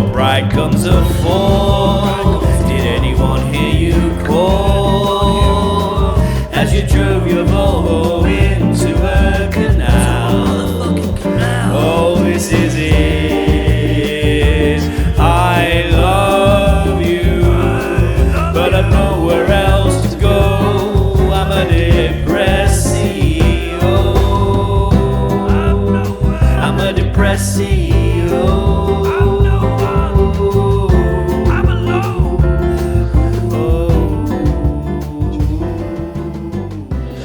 What right comes a fall? Did anyone hear you call? As you drove your Volvo into a canal. Oh, this is it. I love you, but I've nowhere else to go. I'm a depressio. I'm a depressio.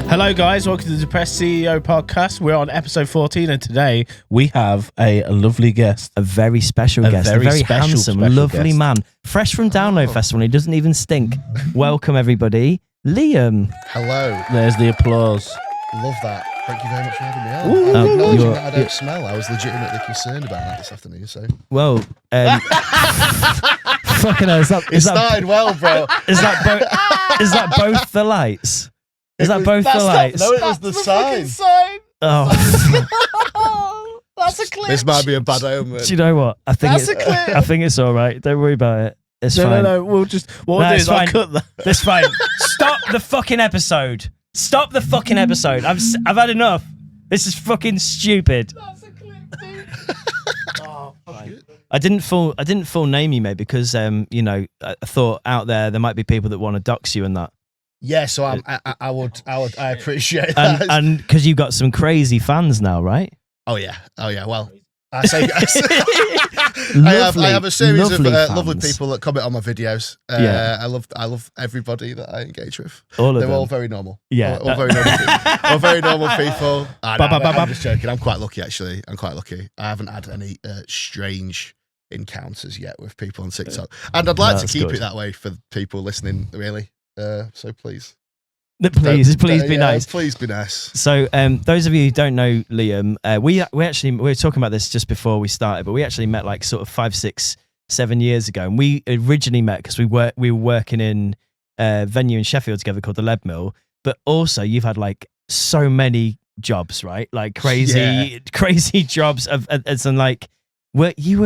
Hello guys, welcome to the Depressed CEO podcast. We're on episode 14 and today we have a lovely guest. A very special guest, a very handsome, lovely man. Fresh from Download Festival, he doesn't even stink. Welcome everybody, Liam. Hello. There's the applause. Love that. Thank you very much for having me on. Ooh. I'm acknowledging that I don't smell. I was legitimately concerned about that this afternoon. So Well, fucking hell, started well, bro. Is that both the lights? Is that both the lights? No, it was the sign. Oh, That's a clip. This might be a bad omen. do you know what? I think That's a clip. I think it's all right. Don't worry about it. It's fine. No, we'll do No, is it's I'll fine. cut that. That's fine. Stop the fucking episode. Stop the fucking episode. I've had enough. This is fucking stupid. That's a clip, dude. I didn't full name you, mate, because I thought out there might be people that want to dox you and that. Yeah, so I appreciate that. And because you've got some crazy fans now, right? Oh yeah. Well, I say I have a series of lovely people that comment on my videos. Yeah. I love everybody that I engage with. All of They're them. all very normal. Yeah. all very normal. All very normal people. I'm just joking. I'm quite lucky, actually. I'm quite lucky. I haven't had any strange encounters yet with people on TikTok, and I'd like to keep it that way for people listening. Really. So please. Please be nice. Please be nice. So, those of you who don't know Liam, we were talking about this just before we started, but we actually met like sort of 5, 6, 7 years ago, and we originally met because we were working in a venue in Sheffield together called the Lead Mill. But also, you've had like so many jobs, right? Like crazy jobs as in like you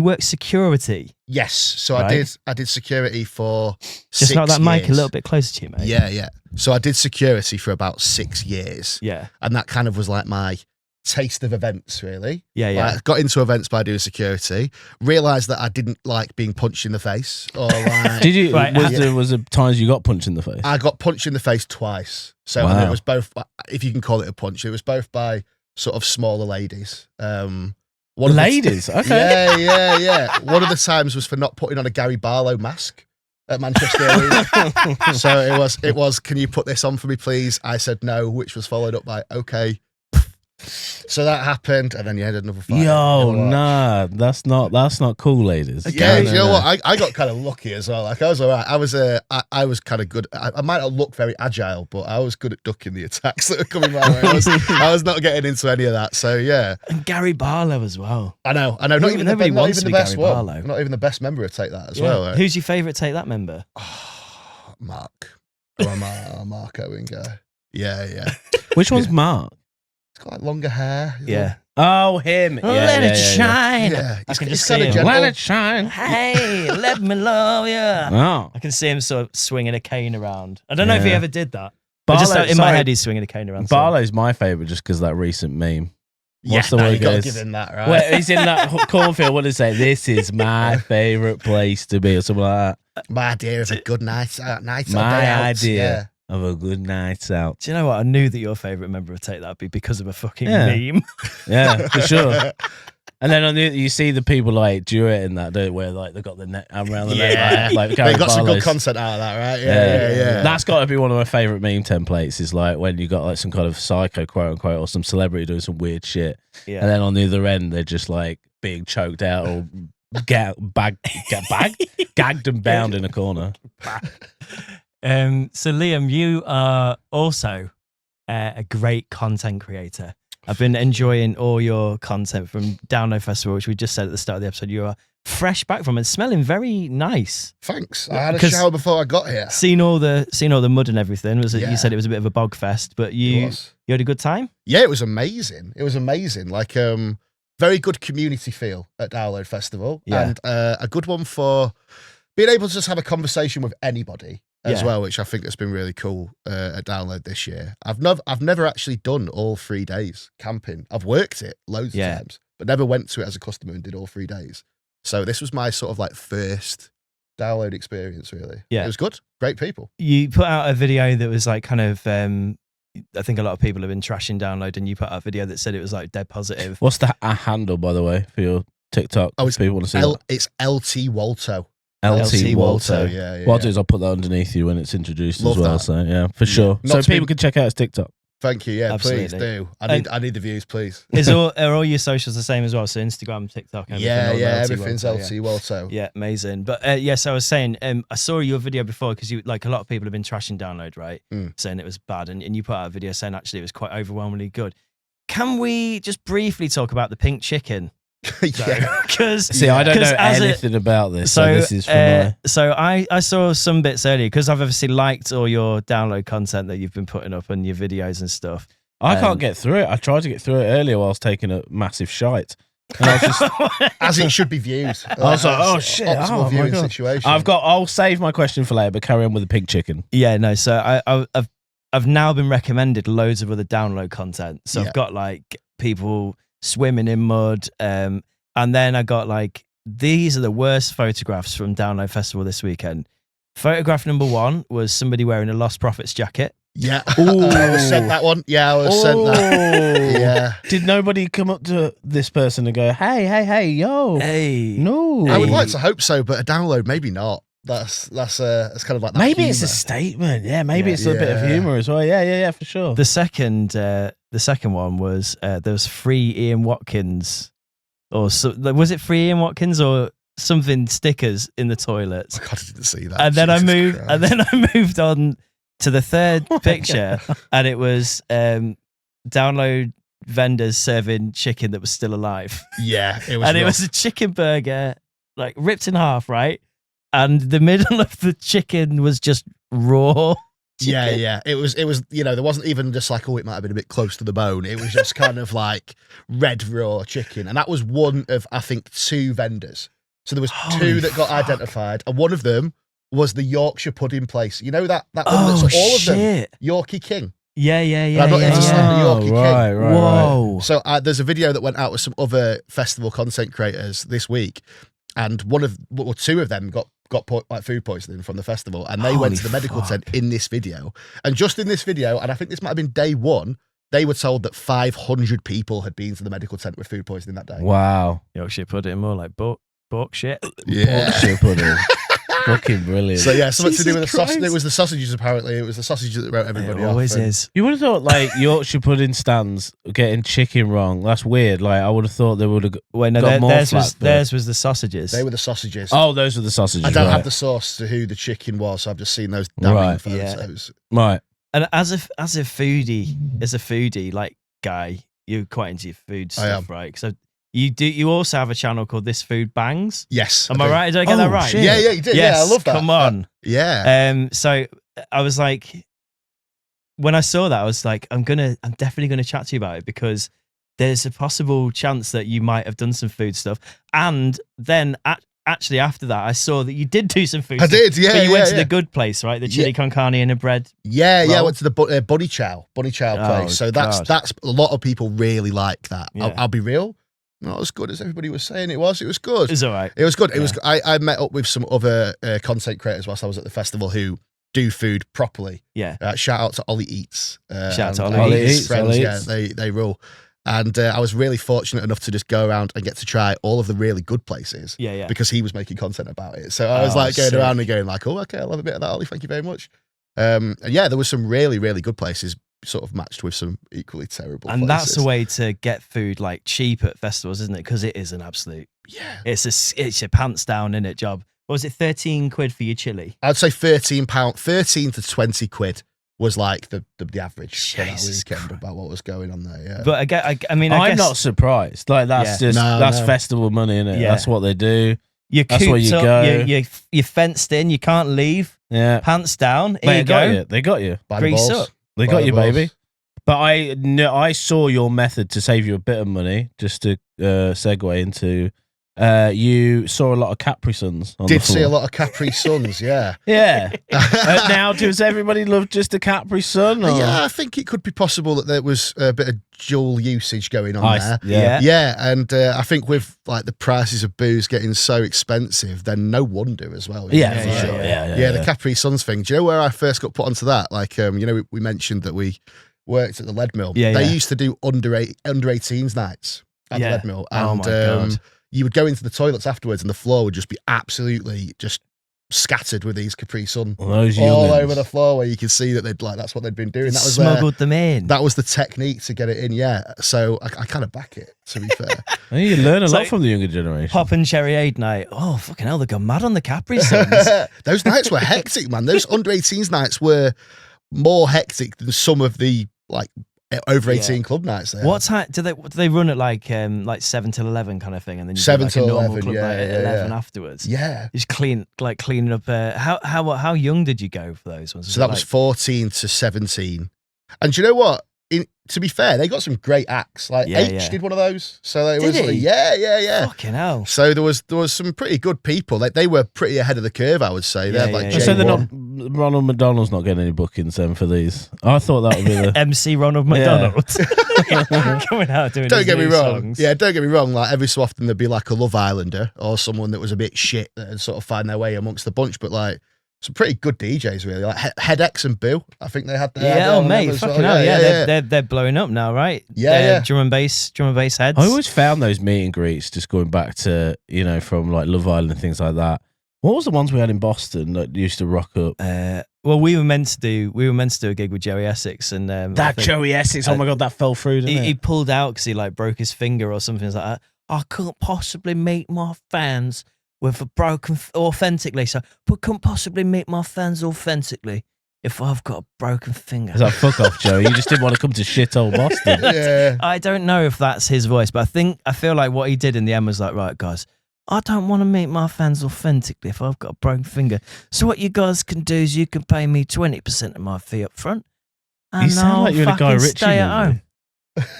work security. Yes. So right? I did security for just 6 knock that mic years. a little bit closer to you, mate. Yeah. So I did security for about 6 years. Yeah. And that kind of was like my taste of events, really. Yeah. Like, I got into events by doing security, realised that I didn't like being punched in the face. Or like, Did you? Right, Was there times you got punched in the face? I got punched in the face twice. So Wow. and it was both, if you can call it a punch, it was both by sort of smaller ladies. Ladies? Okay. Yeah. One of the times was for not putting on a Gary Barlow mask at Manchester Arena. So it was, can you put this on for me, please? I said no, which was followed up by, okay. So that happened, and then you had another fight. Yo, nah, that's not cool, ladies. Yeah, No, you know no. what? I got kind of lucky as well. Like I was all right. I was kind of good. I might not look very agile, but I was good at ducking the attacks that were coming my way. I was not getting into any of that. So yeah, And Gary Barlow as well. I know. Not even Nobody not wants even to the be best Gary one. Barlow. Not even the best member would take that as Yeah. well. Right? Who's your favourite Take That member? Mark? Mark Owen guy. Yeah. Which one's Mark? He's got like longer hair. Yeah. Oh, him. Let it shine. Yeah. I can He's just kind see of him. gentle. Let it shine. Hey, let me love you. Oh. I can see him sort of swinging a cane around. I don't know if he Yeah. ever did that. But just Barlow- in my sorry. head, he's swinging a cane around. so- Barlow's my favourite just because that recent meme. What's the No, word you got to goes? give him that, right? Where he's in that cornfield, what did it say? This is my favourite place to be, or something like that. My idea of a good night out. My day out. idea of a good night out. Do you know what? I knew that your favourite member would Take That would be because of a fucking Yeah. meme. Yeah, for sure. And then I knew you see the people like duet in that, don't you, where like they've got the neck around the neck, like They Gary got some good Barlow's. content out of that, right? Yeah. That's got to be one of my favourite meme templates. Is like when you got like some kind of psycho quote unquote or some celebrity doing some weird shit, Yeah. and then on the other end they're just like being choked out or gagged and bound in a corner. So Liam, you are also a great content creator. I've been enjoying all your content from Download Festival, which we just said at the start of the episode. You are fresh back from and smelling very nice. Thanks. I had a shower before I got here. Seen all the mud and everything. Yeah. You said it was a bit of a bog fest, but you had a good time. Yeah, it was amazing. It was amazing. Like very good community feel at Download Festival, Yeah. and a good one for being able to just have a conversation with anybody as well, which I think has been really cool at Download this year. I've never actually done all 3 days camping. I've worked it loads of times, but never went to it as a customer and did all 3 days. So this was my sort of like first Download experience, really. Yeah. It was good. Great people. You put out a video that was like kind of, I think a lot of people have been trashing Download, and you put out a video that said it was like dead positive. What's the handle, by the way, for your TikTok? Oh, it's people want to see it's LTWALTO. LT Walto. Yeah. What I'll do is I'll put that underneath you when it's introduced Love as well. that. So yeah, for sure. Not So to people can check out his TikTok. Thank you. Yeah, Absolutely. please do. I need the views, please. Are all your socials the same as well? So Instagram, TikTok, everything? Everything's Walto, LT Walto. Yeah, amazing. But yes, I was saying, I saw your video before because you like a lot of people have been trashing Download, right? Saying it was bad, and you put out a video saying actually it was quite overwhelmingly good. Can we just briefly talk about the pink chicken? Yeah. Because I don't know anything about this. So this is from so I saw some bits earlier because I've obviously liked all your Download content that you've been putting up and your videos and stuff. I can't get through it. I tried to get through it earlier while I was taking a massive shite. And I was just, as it should be viewed. I was like, oh shit, optimal viewing God. situation. I'll save my question for later, but carry on with the pig chicken. Yeah, no. So I've now been recommended loads of other Download content. So I've got like people swimming in mud, and then I got like, these are the worst photographs from Download Festival this weekend. Photograph number 1 was somebody wearing a Lost Prophets jacket. Yeah. I was sent that one. Yeah, I was sent that. Yeah. Did nobody come up to this person and go, hey, yo, Hey, no? I would like to hope so, but a Download, maybe not. That's kind of like that. Maybe it's a humour. statement. Yeah, maybe it's a bit of humor as well. Yeah, for sure. The second one was there was free Ian Watkins, or so, was it free Ian Watkins or something stickers in the toilets? Oh God, I didn't see that. And then Jesus Christ. I moved on to the third picture, and it was Download vendors serving chicken that was still alive. Yeah, it was. And it was a chicken burger, like ripped in half, right? And the middle of the chicken was just raw. Chicken. Yeah. It was, there wasn't even just like, it might have been a bit close to the bone. It was just kind of like red raw chicken. And that was one of, I think, 2 vendors. So there was 2 that got identified. And one of them was the Yorkshire pudding place. You know that one that's all of them? Yorkie King. Yeah. I'm not into slander Yorkie King. Right. Whoa. So there's a video that went out with some other festival content creators this week. And 2 of them got like food poisoning from the festival, and they went to the medical tent in this video. And just in this video, and I think this might have been day 1, they were told that 500 people had been to the medical tent with food poisoning that day. Wow. Yorkshire pudding, more like pork shit. Yeah. Yorkshire pudding. Fucking brilliant. So yeah, something to do with the Jesus sausage. Christ. It was the sausages, apparently. It was the sausages that wrote everybody It off. always and- is. You would have thought like Yorkshire pudding stands getting chicken wrong. That's weird. Like I would have thought they would have. Well, no, got more theirs flat, was but- theirs was the sausages. They were the sausages. Oh, those were the sausages. I don't right. have the source to who the chicken was, so I've just seen those damning Right. photos. Right. And as a foodie like guy, you're quite into your food I stuff, right? So you also have a channel called This Food Bangs. Yes. Am I right? Did I get that right? shit. Yeah, you did. Yes, Yeah, I love that. Come on. Yeah. So I was like, when I saw that, I was like, I'm definitely gonna chat to you about it because there's a possible chance that you might have done some food stuff. And then actually after that, I saw that you did do some food I stuff. did, yeah. But you went to yeah. the good place, right? The chili con carne and a bread. Yeah, I roll. went to the Bunny Chow place. So God. that's a lot of people really like that. Yeah. I'll be real, not as good as everybody was saying it was. It was good. It's all right. It was good. It was. I met up with some other content creators whilst I was at the festival who do food properly. Yeah. Shout out to Ollie Eats. Shout out to and Ollie his Eats. friends. Ollie Yeah, Eats. they rule. And I was really fortunate enough to just go around and get to try all of the really good places. Yeah. Because he was making content about it. So I was like going around and going like, oh, okay, I'll have a bit of that, Ollie. Thank you very much. And yeah, there was some really, really good places sort of matched with some equally terrible And places. that's a way to get food like cheap at festivals, isn't it? Because it is an absolute. Yeah. It's your pants down in it job. What was it? 13 quid for your chili? I'd say £13, 13 to 20 quid was like the average for that Jesus weekend about what was going on there. Yeah. But I mean, I'm guess not surprised. Like that's Yeah. just No, that's no. festival money, innit? Yeah. That's what they do. you're That's where cooped you up, go. you're fenced in, you can't leave. Yeah. Pants down. Here They you got go. you. They got you. By the grease balls. up. They By got the you, balls. baby. But I saw your method to save you a bit of money. Just to segue into, you saw a lot of Capri Suns. Did see a lot of Capri Suns, yeah. Yeah. Now, does everybody love just a Capri Sun? Or? Yeah, I think it could be possible that there was a bit of dual usage going on there. Yeah. Yeah, and I think with like the prices of booze getting so expensive, then no wonder as well. Yeah, for sure. Yeah, the Capri Suns thing. Do you know where I first got put onto that? Like, we mentioned that we worked at the lead mill. Yeah, they used to do under 18s nights at the lead mill, and oh my God. you would go into the toilets afterwards, and the floor would just be absolutely just scattered with these Capri Sun Well, those all youngins. over the floor, where you could see that that's what they'd been doing. That was smuggled them in. that was the technique to get it in. Yeah, so I kind of back it. To be fair, Well, you learn a It's lot like from the younger generation. Pop and Cherry Aid night. Oh, fucking hell, they gone mad on the Capri Suns. those nights were hectic, man. Those under 18s nights were more hectic than some of the like over 18 club nights. What time do they run at like 7 till 11 kind of thing, and then you 7 do like till a normal 11, club yeah, night at yeah, 11 yeah. afterwards? Yeah. Just cleaning up. How young did you go for those ones? So that was 14 to 17. And do you know what? To be fair, they got some great acts. Like H did one of those. So it was Did like, he? yeah. Fucking hell. So there was some pretty good people. Like they were pretty ahead of the curve, I would say. They had like yeah. So they're J1. not. Ronald McDonald's not getting any bookings then for these. I thought that would be the. MC Ronald McDonald coming out doing. Don't his get me new wrong. songs. Yeah, don't get me wrong. Like every so often there'd be like a Love Islander or someone that was a bit shit that had sort of find their way amongst the bunch. But like some pretty good DJs, really. Like Head X and Boo. I think they had their Yeah, oh mate, as fucking well. hell, Yeah. they're blowing up now, right? Yeah. Drum and bass heads. I always found those meet and greets just going back to from like Love Island and things like that. What was the ones we had in Boston that used to rock up? Well, we were meant to do a gig with Joey Essex, and I That think Joey Essex. Oh my god, that fell through. Didn't he it? pulled out because he like broke his finger or something like that. I couldn't possibly meet my fans with a broken authentically, but couldn't possibly meet my fans authentically if I've got a broken finger. It's like fuck off, Joey. You just didn't want to come to shit old Boston. Yeah. I don't know if that's his voice, but I feel like what he did in the end was like, right, guys, I don't want to meet my fans authentically if I've got a broken finger. So what you guys can do is you can pay me 20% of my fee up front, and You sound I'll like you're in a Guy fucking Ritchie stay at movie. home.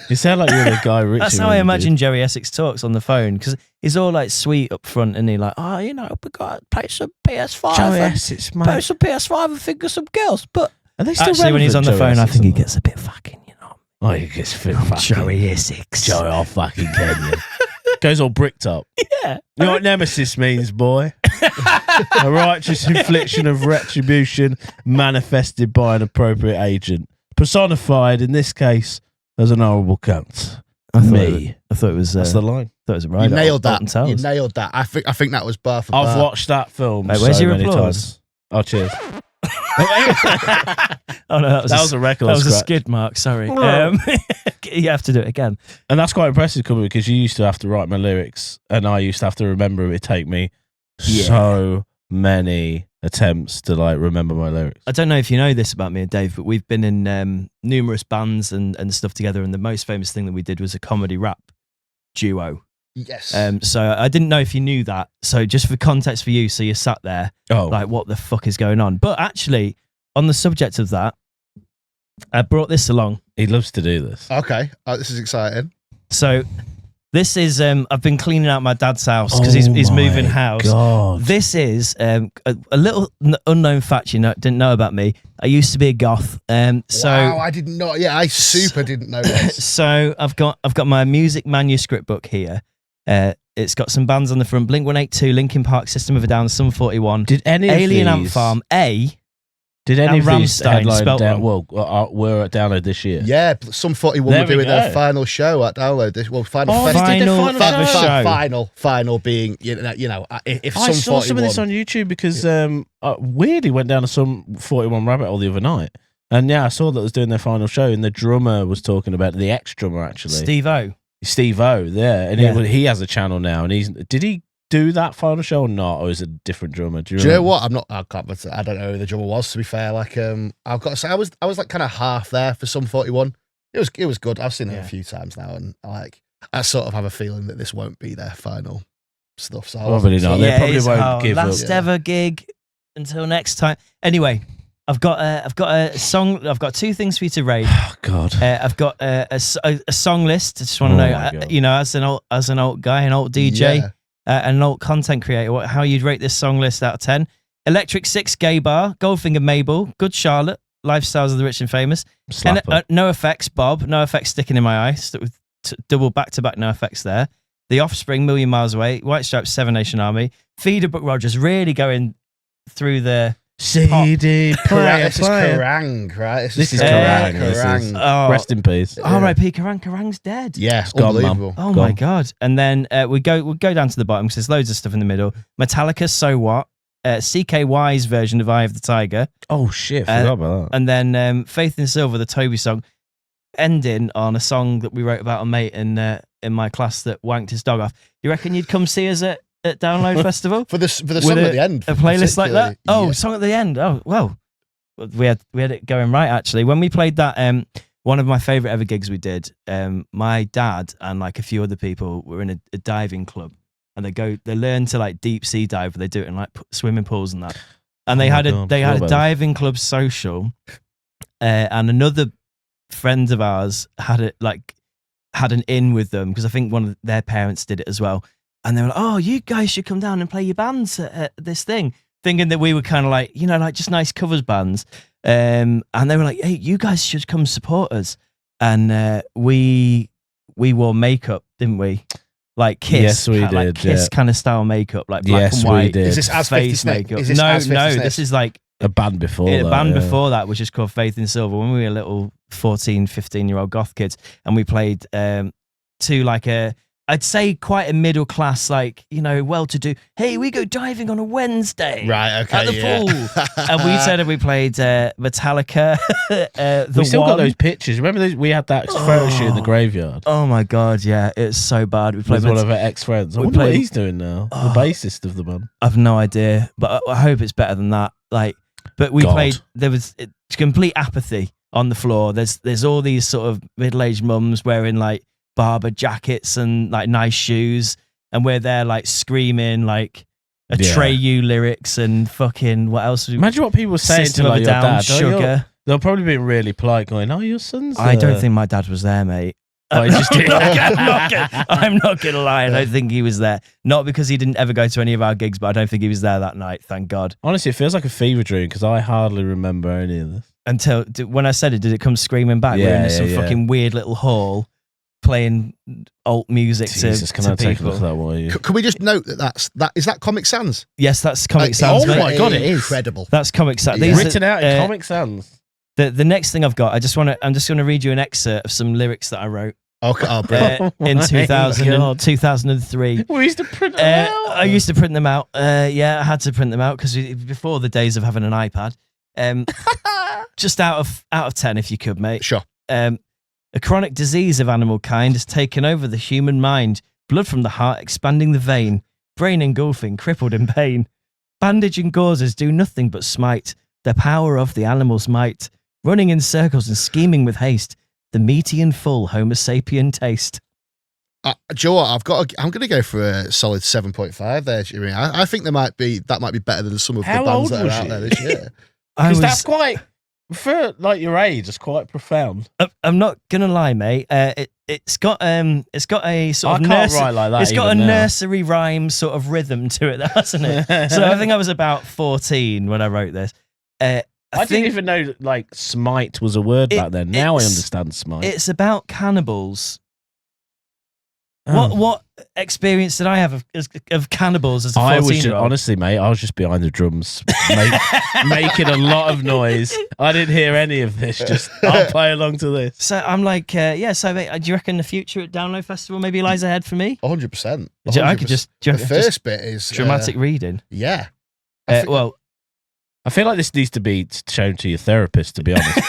You sound like you're in a Guy Ritchie. That's how I movie, imagine dude. Joey Essex talks on the phone, because he's all like sweet up front, and he like, we got to play some PS5. Joey and Essex, play mate. some PS5 and figure some girls. But Are they still actually, when he's on the relevant, phone, Joey I think he Essex? gets a bit fucking, Oh, he gets fit. fucking- Joey Essex. Joey, I'll fucking get you. Goes all bricked up. Yeah. You know what nemesis means, boy? A righteous infliction of retribution manifested by an appropriate agent. Personified, in this case, as an horrible cunt. I Me. thought it was. That's the line. Thought it was You right. nailed Alton that. Towers. You nailed that. I think that was bar for I've bar. watched that film Mate, where's so your many applause? times. Oh, cheers. Oh no, That was a record That was a scratch. skid mark. Sorry. You have to do it again. And that's quite impressive coming because you used to have to write my lyrics and I used to have to remember. It would take me so many attempts to like remember my lyrics. I don't know if you know this about me and Dave, but we've been in numerous bands and stuff together, and the most famous thing that we did was a comedy rap duo. Yes. So I didn't know if you knew that. So just for context for you, so you sat there Oh, like, what the fuck is going on? But actually, on the subject of that, I brought this along. he loves to do this. Okay. This is exciting. So this is I've been cleaning out my dad's house because he's moving house. God. This is a little unknown fact you didn't know about me. I used to be a goth. Wow, I didn't know. Yeah, I super didn't know this. So I've got my music manuscript book here. It's got some bands on the front: Blink 182, Linkin Park, System of a Down, Sum 41, Did any Alien of Ant these, Farm, Did any and of these Rammstein, headline spelt down? wrong. Well, were download this year. Yeah, some 41 There were we doing their go. final show at Download. Final Oh, festival. they did their final show. Final being, if I some saw 41. some of this on YouTube because weirdly went down to some 41 rabbit hole the other night. And yeah, I saw that it was doing their final show and the drummer was talking about the ex-drummer actually. Steve O, yeah. And Yeah. he has a channel now and did he do that final show or not? Or is it a different drummer? Do you Do you know remember? what? I don't know who the drummer was, to be fair. Like, I've got to say, I was like kind of half there for some 41. It was good. I've seen it a few times now, and I sort of have a feeling that this won't be their final stuff. So Probably not. They probably won't give last up. ever gig until next time. Anyway, I've got a song. I've got two things for you to rate. Oh God. I've got a song list. I just want to know, as an alt guy, an alt DJ, an alt content creator, how you'd rate this song list out of 10. Electric Six, Gay Bar, Goldfinger, Mabel, Good Charlotte, Lifestyles of the Rich and Famous, No Effects, Bob, No Effects, Sticking in My Eye, double back-to-back No Effects there. The Offspring, Million Miles Away, White Stripes, Seven Nation Army, Feeder, Buck Rogers, really going through the CD player. This is Kerrang, right? This is Kerrang. Rest in peace. R.I.P. Kerrang. Kerrang's dead. Yeah, gone, unbelievable. Oh my God. And then we'll go down to the bottom because there's loads of stuff in the middle. Metallica, So What? CKY's version of Eye of the Tiger. Oh shit, forgot about that. And then Faith in Silver, the Toby song, ending on a song that we wrote about a mate in my class that wanked his dog off. You reckon you'd come see us at Download Festival for the song at the end? A playlist like that? Oh, song at the end. Oh, well, we had it going right actually. When we played that, one of my favorite ever gigs we did, my dad and like a few other people were in a diving club. And they learn to like deep sea dive, but they do it in like swimming pools and that. And they had a diving club social, and another friend of ours had an in with them because I think one of their parents did it as well. And they were like, "Oh, you guys should come down and play your bands at this thing," thinking that we were kind of like, like just nice covers bands. And they were like, "Hey, you guys should come support us." And we wore makeup, didn't we? Like Kiss, yes, we did. Like Kiss kind of style makeup, like black and white. We did. Is this as face makeup? No, this is like a band before. Before that, which is called Faith in Silver. When we were little 14, 15-year-old goth kids, and we played to like I'd say quite a middle class, like well-to-do. Hey, we go diving on a Wednesday, right? Okay, at the pool, and we said we played Metallica. We still got those pictures. Remember those? We had that photo shoot in the graveyard. Oh my God, yeah, it's so bad. We played with one of our ex-friends. I wonder what he's doing now. The bassist of the band. I've no idea, but I hope it's better than that. Like, but we played. There was complete apathy on the floor. There's all these sort of middle-aged mums wearing like Barber jackets and like nice shoes, and we're there like screaming like Atreyu lyrics and fucking what else? Imagine what people were saying System to like, your Down, dad. Sugar. They'll probably be really polite, going, "Oh, your son's." I don't think my dad was there, mate. I'm not gonna lie. I don't think he was there. Not because he didn't ever go to any of our gigs, but I don't think he was there that night. Thank God. Honestly, it feels like a fever dream because I hardly remember any of this. Until when I said it, did it come screaming back? We're in some fucking weird little hall playing alt music Jesus, to can I people. take a look at that while you... Can we just note that is that Comic Sans? Yes, that's Comic Sans. Oh my God, it is incredible. That's Comic Sans. Written out in Comic Sans. The next thing I've got, I'm just going to read you an excerpt of some lyrics that I wrote. Okay, brilliant. In 2003. We used to print them out. I used to print them out. I had to print them out because before the days of having an iPad. Just out of 10, if you could, mate. Sure. A chronic disease of animal kind has taken over the human mind. Blood from the heart expanding the vein. Brain engulfing, crippled in pain. Bandage and gauzes do nothing but smite the power of the animal's might. Running in circles and scheming with haste. The meaty and full Homo sapien taste. Do you know what? I'm going to go for a solid 7.5 there, Jimmy. I think that might be better than some of the bands that are out there this year. Because that's quite, for like your age, it's quite profound. I'm not gonna lie, mate. It's got a sort of it's got a nursery rhyme sort of rhythm to it, hasn't it? So I think I was about 14 when I wrote this. I didn't even know like smite was a word back then. Now I understand smite. It's about cannibals. What experience did I have of cannibals as a 14-year-old? Honestly, mate, I was just behind the drums making a lot of noise. I didn't hear any of this. Just I'll play along to this. So I'm like, so mate, do you reckon the future at Download Festival maybe lies ahead for me? 100%. I could just. The first bit is dramatic reading. Yeah. I feel like this needs to be shown to your therapist, to be honest.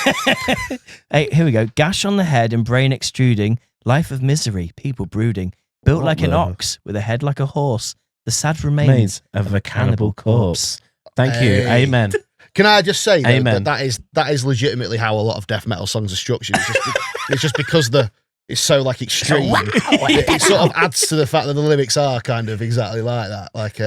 Hey, here we go. Gash on the head and brain extruding. Life of misery, people brooding. Built like an ox, with a head like a horse. The sad remains of a cannibal corpse. Thank you. Amen. Can I just say Amen. that is legitimately how a lot of death metal songs are structured. It's just because it's so like extreme. It sort of adds to the fact that the lyrics are kind of exactly like that. Like,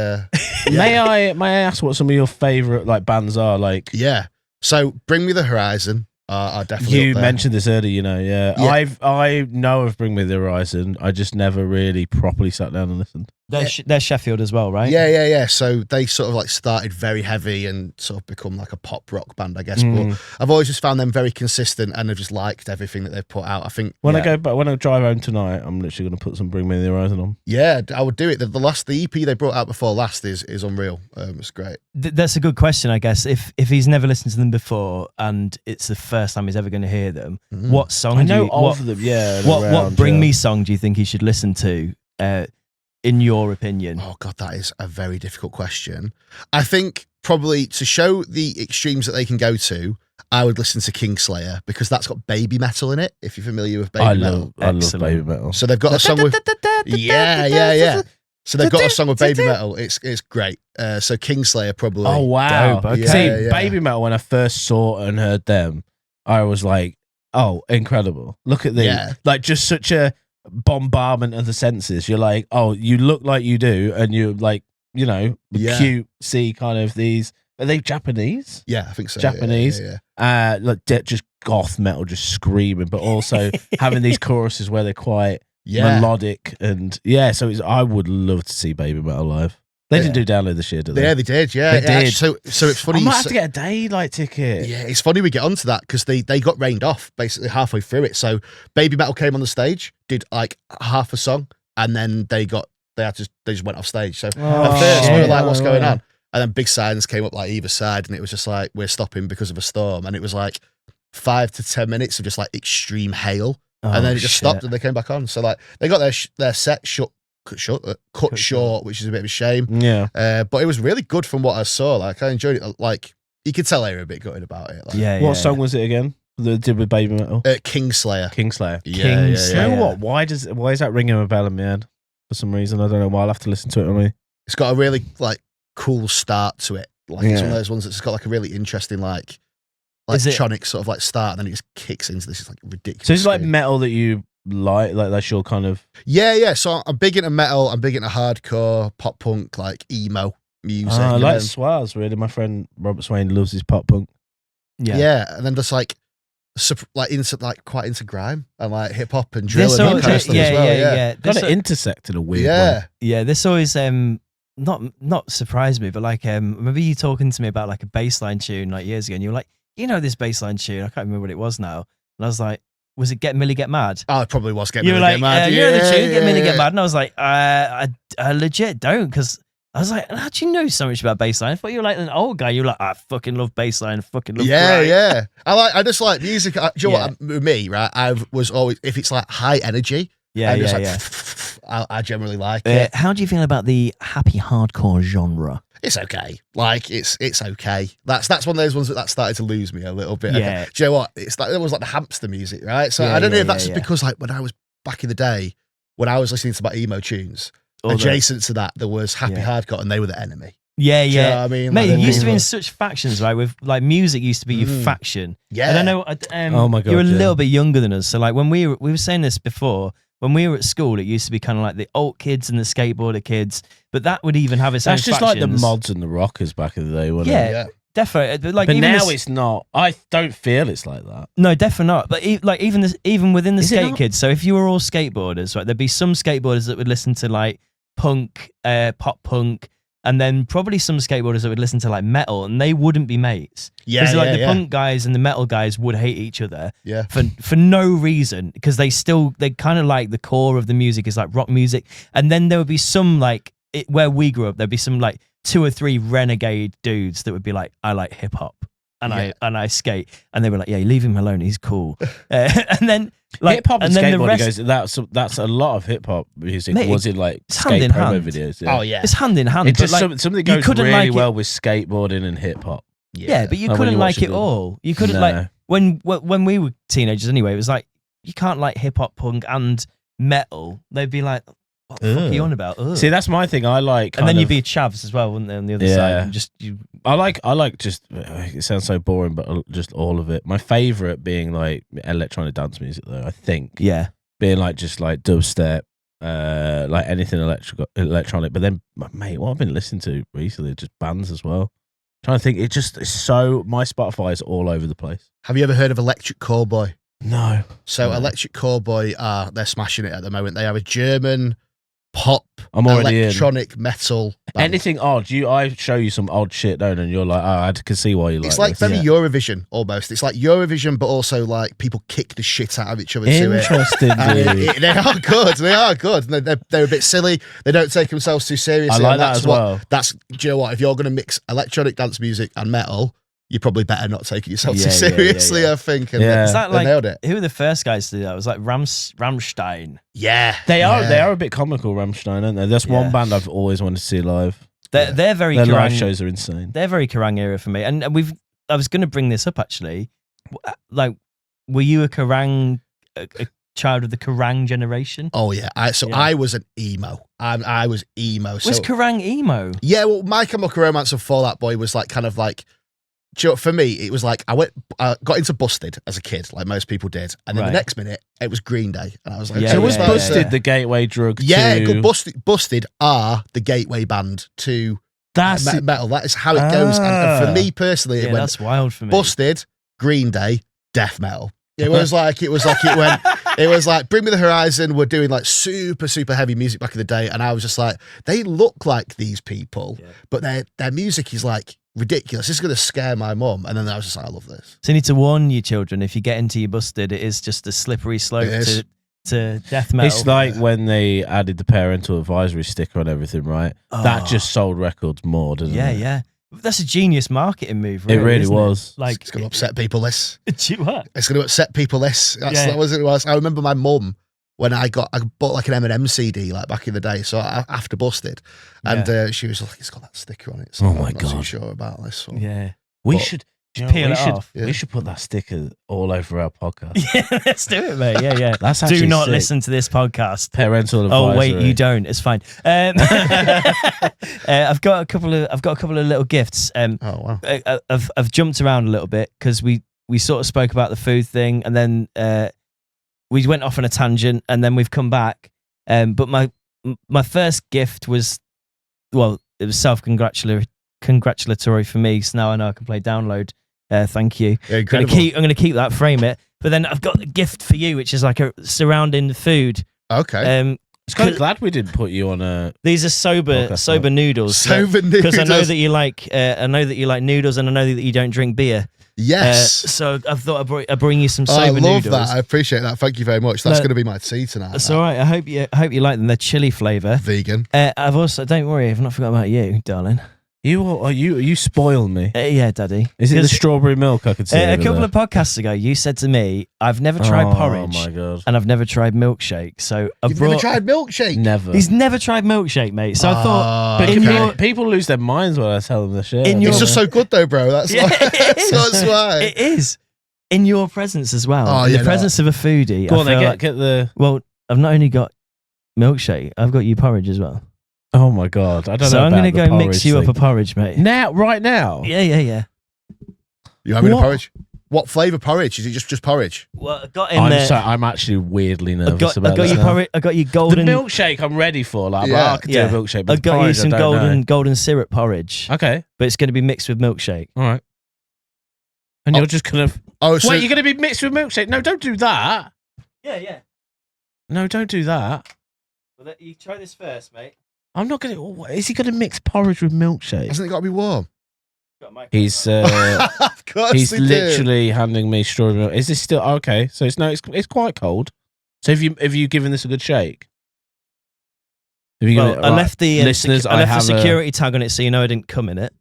may I ask what some of your favourite like bands are? Like, yeah. So Bring Me the Horizon are definitely You up there. mentioned this earlier, Yeah. I know of Bring Me the Horizon. I just never really properly sat down and listened. They're Sheffield as well, right? Yeah. So they sort of like started very heavy and sort of become like a pop rock band, I guess. But I've always just found them very consistent and I've just liked everything that they've put out. I think When I drive home tonight, I'm literally going to put some Bring Me the Horizon on. Yeah, I would do it. The EP they brought out before last is unreal. It's great. That's a good question, I guess. If he's never listened to them before and it's the first time he's ever going to hear them, what song? I know of them. Yeah. What Bring Me song do you think he should listen to? In your opinion? Oh God, that is a very difficult question. I think probably to show the extremes that they can go to, I would listen to Kingslayer because that's got baby metal in it. If you're familiar with baby metal, I love baby metal. So they've got a song with yeah. So they've got a song with baby metal. It's great. So Kingslayer probably. Oh wow! Dope, okay. See, baby metal. When I first saw and heard them, I was like, "Oh, incredible! Look at these! Like just such a bombardment of the senses." You're like, "Oh, you look like you do," and you're like, you know, cutesy kind of these. Are they Japanese? Yeah, I think so. Japanese. Yeah. Like just goth metal, just screaming, but also having these choruses where they're quite melodic and So I would love to see baby metal live. They didn't do Download this year, did they? Yeah, they did. Yeah, they did. So it's funny. I might have to get a daylight ticket. Yeah, it's funny we get onto that because they got rained off basically halfway through it. So Baby Metal came on the stage, did like half a song, and then they just went off stage. So at first we were like, "What's going on?" And then big signs came up like either side, and it was just like, "We're stopping because of a storm." And it was like 5 to 10 minutes of just like extreme hail, and then it just stopped, and they came back on. So like they got their set cut short, which is a bit of a shame. Yeah. But it was really good from what I saw. Like I enjoyed it. Like you could tell they were a bit gutted about it. Like, What song was it again? That did with baby metal? Kingslayer. You know what? Why is that ringing a bell in my head? For some reason, I don't know why. I'll have to listen to it. On me. It's got a really like cool start to it. Like it's one of those ones that's got like a really interesting like electronic sort of like start, and then it just kicks into this like ridiculous. So it's like metal that you like that's your kind of So I'm big into metal, I'm big into hardcore, pop punk, like emo music. I like Swaz, really. My friend Robert Swain loves his pop punk. And then just like quite into grime and like hip hop and drill and that kind of stuff as well. Kind of intersect in a weird way. Yeah, this always not surprised me, but like remember you talking to me about like a bassline tune like years ago, and you were like, you know this bassline tune, I can't remember what it was now, and I was like, was it Get Millie Get Mad? Oh, it probably was Get Millie Get Mad. You know the tune, Get Millie Get Mad, and I was like, I legit don't, because I was like, how do you know so much about bassline? I thought you were like an old guy. You were like, I fucking love bassline, I fucking love grime. I just like music. Do you know what? With me, right? I was always, if it's like high energy, I generally like it. How do you feel about the happy hardcore genre? It's okay. Like it's okay. That's one of those ones that started to lose me a little bit. Yeah. Okay. Do you know what? It's like it was like the hamster music, right? So I don't know if that's just because like when I was back in the day, when I was listening to my emo tunes, adjacent to that there was happy hardcore, and they were the enemy. Yeah. Do you know what I mean? Mate, like, you used to be in such factions, right? With like music used to be your faction. Yeah. And I know. Oh my God, you're a little bit younger than us, so like when we were saying this before. When we were at school, it used to be kind of like the alt kids and the skateboarder kids, but that would even have its own That's just factions. like the mods and the rockers back in the day, wasn't it? Yeah, definitely. Like, but even now it's not. I don't feel it's like that. No, definitely not. But even within the skate kids, so if you were all skateboarders, right, there'd be some skateboarders that would listen to like punk, pop punk, and then probably some skateboarders that would listen to like metal, and they wouldn't be mates. Because the punk guys and the metal guys would hate each other. Yeah. For no reason, because they kind of like the core of the music is like rock music, and then there would be some like where we grew up, there'd be some like 2 or 3 renegade dudes that would be like, I like hip hop. And I skate, and they were like, "Yeah, you leave him alone. He's cool." And then like hip hop and skateboarding rest, that's a lot of hip hop music. Mate, was in like hand skate in promo hand. videos. Yeah. Oh yeah, it's hand in hand. It's just like, something that goes really well with skateboarding and hip hop. Yeah, but you couldn't like it all. You couldn't like when we were teenagers anyway. It was like you can't like hip hop, punk, and metal. They'd be like, "What the fuck are you on about?" Ugh. See, that's my thing. I like, and then you'd be chavs as well, wouldn't they? On the other side, I like just. It sounds so boring, but just all of it. My favorite being like electronic dance music, though. I think. Yeah. Being like just like dubstep, like anything electronic. But then, mate, what I've been listening to recently are just bands as well. Trying to think, it's so my Spotify is all over the place. Have you ever heard of Electric Callboy? No. So Electric Callboy they're smashing it at the moment. They are a German pop I'm already electronic metal band. Anything odd? I show you some odd shit, don't I? And you're like, I can see why you like. It's like this. very Eurovision almost. It's like Eurovision, but also like people kick the shit out of each other to it. Interesting, dude. They are good. They are good. They're a bit silly. They don't take themselves too seriously. I like that as well. Do you know what? If you're going to mix electronic dance music and metal, you're probably better not taking yourself too seriously, I think. And Is that like, nailed it. who were the first guys to do that? It was like Rammstein. Yeah. They are a bit comical, Rammstein, aren't they? That's one band I've always wanted to see live. They're very Their Kerrang, live shows are insane. They're very Kerrang era for me. And I was going to bring this up actually. Like, were you a Kerrang, a child of the Kerrang generation? Oh yeah. I was an emo. I was emo. Was Kerrang emo? Yeah, well, My Chemical Romance and Fall Out Boy was like kind of like, do you know, for me, it was like I got into Busted as a kid, like most people did, and then the next minute it was Green Day, and I was like, so was Busted the gateway drug? Yeah, to... Busted are the gateway band to metal. That is how it goes. And for me personally, it went, that's wild for me. Busted, Green Day, death metal. It was like Bring Me the Horizon were doing like super, super heavy music back in the day. And I was just like, they look like these people, but their music is like ridiculous. This is going to scare my mum. And then I was just like, I love this. So you need to warn your children, if you get into your Busted, it is just a slippery slope to death metal. It's like when they added the parental advisory sticker on everything, right? That just sold records more, doesn't it? Yeah. That's a genius marketing move. Really, it really was. Like, it's going to upset people, this. What? It's going to upset people, this. That was what it was. I remember my mum, when I bought like an Eminem CD like back in the day, so after Busted, and she was like, "It's got that sticker on it." So oh my I'm God! not too sure about this one. Yeah, we should peel it off. We should put that sticker all over our podcast. Yeah, let's do it, mate. Yeah. That's do not sick. listen to this podcast. Parental advisory. Oh wait, you don't. It's fine. I've got a couple of little gifts. Oh wow! I've jumped around a little bit because we sort of spoke about the food thing, and then we went off on a tangent, and then we've come back. But my first gift was, well, it was self-congratulatory for me. So now I know I can play Download. Thank you. Yeah, I'm gonna keep that, frame it. But then I've got a gift for you, which is like a surrounding the food. Okay. I was kind of glad we didn't put you on a. These are sober noodles. Sober noodles. Because I know that you like. I know that you like noodles, and I know that you don't drink beer. Yes. So I thought I'd bring you some sober I love noodles. that. I appreciate that. Thank you very much. That's going to be my tea tonight. That's all right. I hope you like them. They're chili flavour. Vegan. I've also, don't worry, I've not forgotten about you, darling. You spoil me. Yeah, Daddy. Is it the strawberry milk I could see? A couple of podcasts ago, you said to me, "I've never tried porridge." Oh my God! And I've never tried milkshake. So You've never tried milkshake? Never. He's never tried milkshake, mate. So I thought, people lose their minds when I tell them the shit. It's just so good though, bro. That's why. It is in your presence as well. Oh, in the presence of a foodie. Go on, then get the. Well, I've not only got milkshake, I've got you porridge as well. Oh my God! I don't know. So I'm going to go mix you up a porridge, mate. Right now. Yeah. You having a porridge? What flavour porridge? Is it just porridge? Well, I got in there. I'm actually weirdly nervous about I got this you now. porridge. I got you golden. The milkshake I'm ready for. Like, I could do a milkshake. But I got you some golden syrup porridge. Okay, but it's going to be mixed with milkshake. All right. And you're just gonna. So wait, you're gonna be mixed with milkshake? No, don't do that. Yeah. No, don't do that. Well, you try this first, mate. I'm not gonna. Is he gonna mix porridge with milkshake? Hasn't it got to be warm? He's of course he's literally handing me strawberry milk. Is this still okay? So it's quite cold. So have you given this a good shake? I left the listeners. I left the security tag on it, so you know I didn't come in it.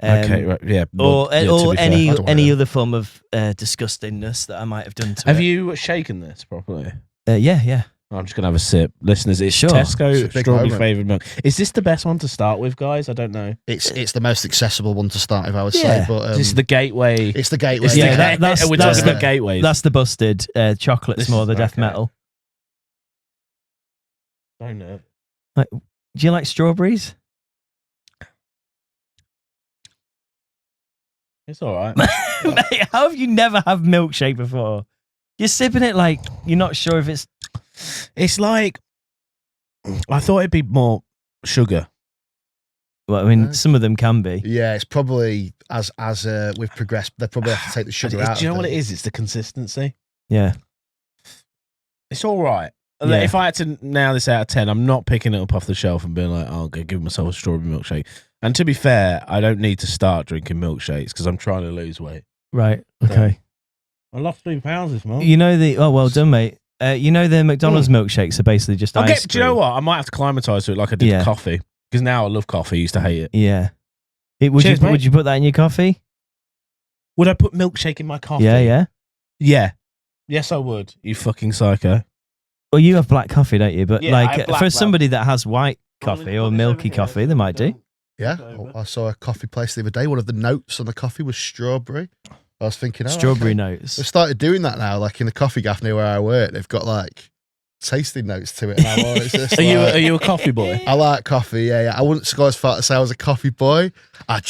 Okay, right, yeah. Or any other form of disgustingness that I might have done to it. Have you shaken this properly? Yeah. I'm just gonna have a sip, listeners. It's Tesco strawberry flavoured milk. Is this the best one to start with, guys? I don't know. It's the most accessible one to start with, I would say. But this is the gateway. It's the gateway. We're talking about gateways. That's the Busted. Chocolate's more the death metal. I know. Like, do you like strawberries? It's all right. Mate, how have you never had milkshake before? You're sipping it like you're not sure if it's. It's like I thought it'd be more sugar. Well, I mean, some of them can be. Yeah, it's probably as we've progressed, they probably have to take the sugar out. Do you know what it is? It's the consistency. Yeah. It's all right. Yeah. If I had to nail this out of 10, I'm not picking it up off the shelf and being like, oh, I'll go give myself a strawberry milkshake. And to be fair, I don't need to start drinking milkshakes because I'm trying to lose weight. Right. Okay. I lost 3 pounds this month. You know well done, mate. You know the McDonald's milkshakes are basically just ice cream. Do you know what? I might have to climatise to it like I did coffee. Because now I love coffee. I used to hate it. Yeah. Would you put that in your coffee? Would I put milkshake in my coffee? Yeah. Yes, I would. You fucking psycho. Well, you have black coffee, don't you? But Yeah, for somebody that has white coffee or milky coffee, they might do. Yeah, I saw a coffee place the other day. One of the notes on the coffee was strawberry. I was thinking, strawberry notes. They've started doing that now, like in the coffee gaff near where I work. They've got like tasting notes to it. And I'm always just are you a coffee boy? I like coffee. Yeah. I wouldn't go as far to say I was a coffee boy. I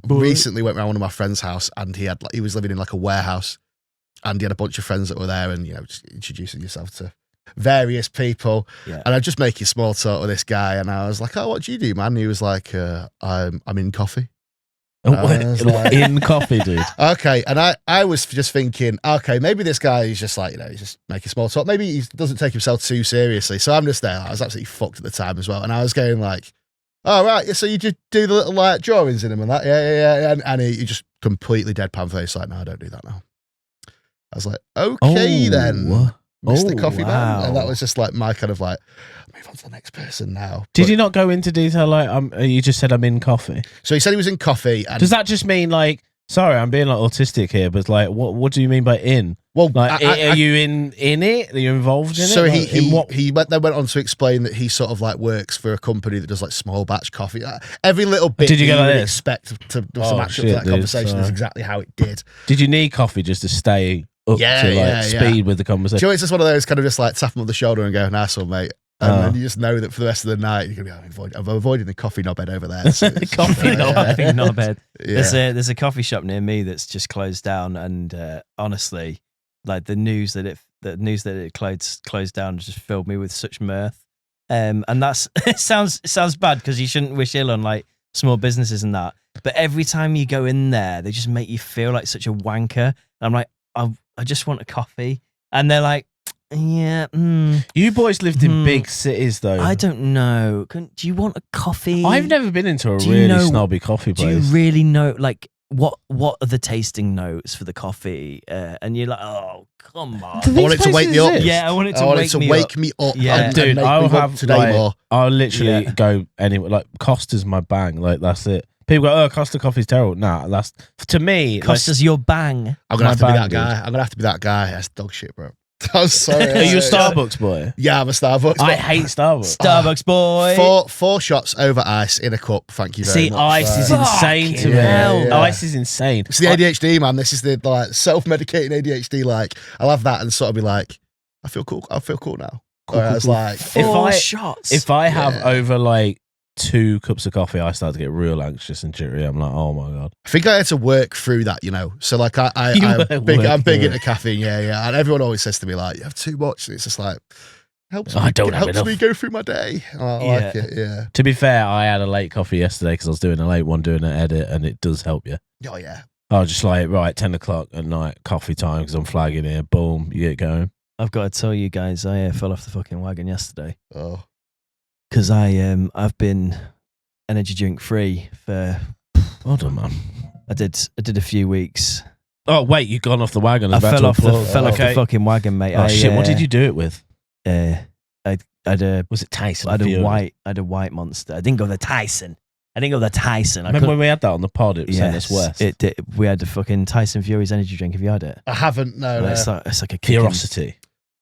recently went around one of my friend's house, and he was living in like a warehouse, and he had a bunch of friends that were there, and just introducing yourself to various people. Yeah. And I just making small talk with this guy, and I was like, "Oh, what do you do, man?" And he was like, "I'm in coffee." In coffee, dude. Okay, and I was just thinking, okay, maybe this guy is just like, he's just making small talk. Maybe he doesn't take himself too seriously. So I'm just there. I was absolutely fucked at the time as well, and I was going like, "Oh right, so you just do the little like drawings in him and that, yeah." And he just completely deadpan face, like, "No, I don't do that now." I was like, "Okay then." Mr. Coffee Man, and that was just like my kind of like, move on to the next person now. Did you not go into detail like you just said I'm in coffee? So he said he was in coffee. And does that just mean like, sorry, I'm being like autistic here, but like, what do you mean by in? Well, like, are you in it? Are you involved in it? So like, he went on to explain that he sort of like works for a company that does like small batch coffee. Every little bit did you get like expect to match up to that conversation is exactly how it did. Did you need coffee just to stay up to speed with the conversation? Do you know, it's just one of those kind of just like tap him on the shoulder and go, "Nice one, mate." And then you just know that for the rest of the night you're gonna be I'm avoiding the coffee knobhead over there. So coffee knobhead. Yeah. There's a coffee shop near me that's just closed down, and honestly, like the news that it closed down just filled me with such mirth. And that's it sounds bad because you shouldn't wish ill on like small businesses and that. But every time you go in there, they just make you feel like such a wanker. And I'm like, I just want a coffee. And they're like, yeah. You boys lived in big cities, though. I don't know. Do you want a coffee? I've never been into a really snobby coffee place. Do you really know, like, what are the tasting notes for the coffee? And you're like, oh, come on. I want it to wake me up. Yeah, I want it to wake me up. Yeah. Dude, I'll have today more. I'll literally go anywhere. Like, Costa's my bang. Like, that's it. People go, "Oh, Costa coffee's terrible." Nah, that's to me. Costa's your bang. I'm gonna have to be that guy. I'm gonna have to be that guy. That's dog shit, bro. I'm sorry. Are you a Starbucks boy? Yeah, I'm a Starbucks. I hate Starbucks. Starbucks boy. Four shots over ice in a cup. Thank you very much. See, ice is insane to me. Yeah. Ice is insane. It's the ADHD, man. This is the like self-medicating ADHD. Like, I'll have that and sort of be like, I feel cool. I feel cool now. Cool. Like, four shots. If I have over like 2 cups of coffee, I start to get real anxious and jittery. I'm like, oh my god. I think I had to work through that, So like I'm big into caffeine, yeah. And everyone always says to me like, you have too much. And it's just like helps me go through my day. I like it, yeah. To be fair, I had a late coffee yesterday because I was doing a late one, doing an edit, and it does help you. Oh yeah. I was just like, right, 10 o'clock at night, coffee time because I'm flagging here. Boom, you get going. I've got to tell you guys, I fell off the fucking wagon yesterday. Oh. Because I've been energy drink free for. Well done, man. I did a few weeks. Oh wait, you gone off the wagon? I fell off the fucking wagon, mate. Oh shit! What did you do it with? I had a. Was it Tyson? I had a white Monster. I didn't go the Tyson. Remember when we had that on the pod? It was sent us west. It did. We had the fucking Tyson Fury's energy drink. Have you had it? I haven't. No. It's like a Curiosity.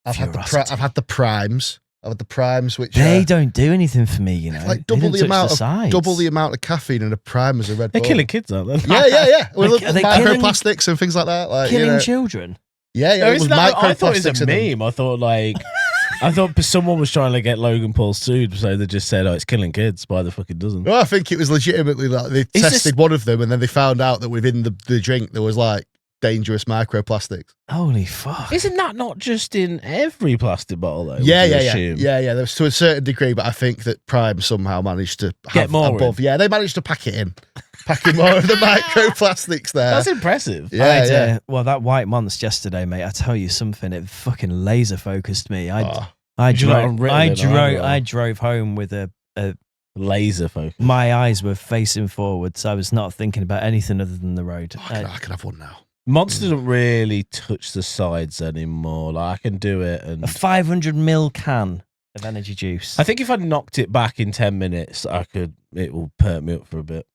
I've had the primes. I've had the primes, which they don't do anything for me, Like double the amount of caffeine in a prime as a Red Bull. They're killing kids, aren't they? Yeah. With microplastics and things like that. Like killing children. Yeah. No, it was I thought it microplastics. was a meme. I thought someone was trying to get Logan Paul sued, so they just said, "Oh, it's killing kids by the fucking dozen." Well, I think it was legitimately like they tested one of them, and then they found out that within the drink there was like dangerous microplastics. Holy fuck! Isn't that not just in every plastic bottle though? Yeah. Assume? There was to a certain degree, but I think that Prime somehow managed to Get have more above. in. Yeah, they managed to pack it in, packing more of the microplastics there. That's impressive. Yeah, Well, that white monster yesterday, mate. I tell you something. It fucking laser focused me. Oh. I You're not unwritten, I drove home with a laser focus. my eyes were facing forward, so I was not thinking about anything other than the road. I can have one now. Monster doesn't really touch the sides anymore. Like, I can do it, and A 500ml can of energy juice. I think if I knocked it back in 10 minutes, I could. It will perk me up for a bit.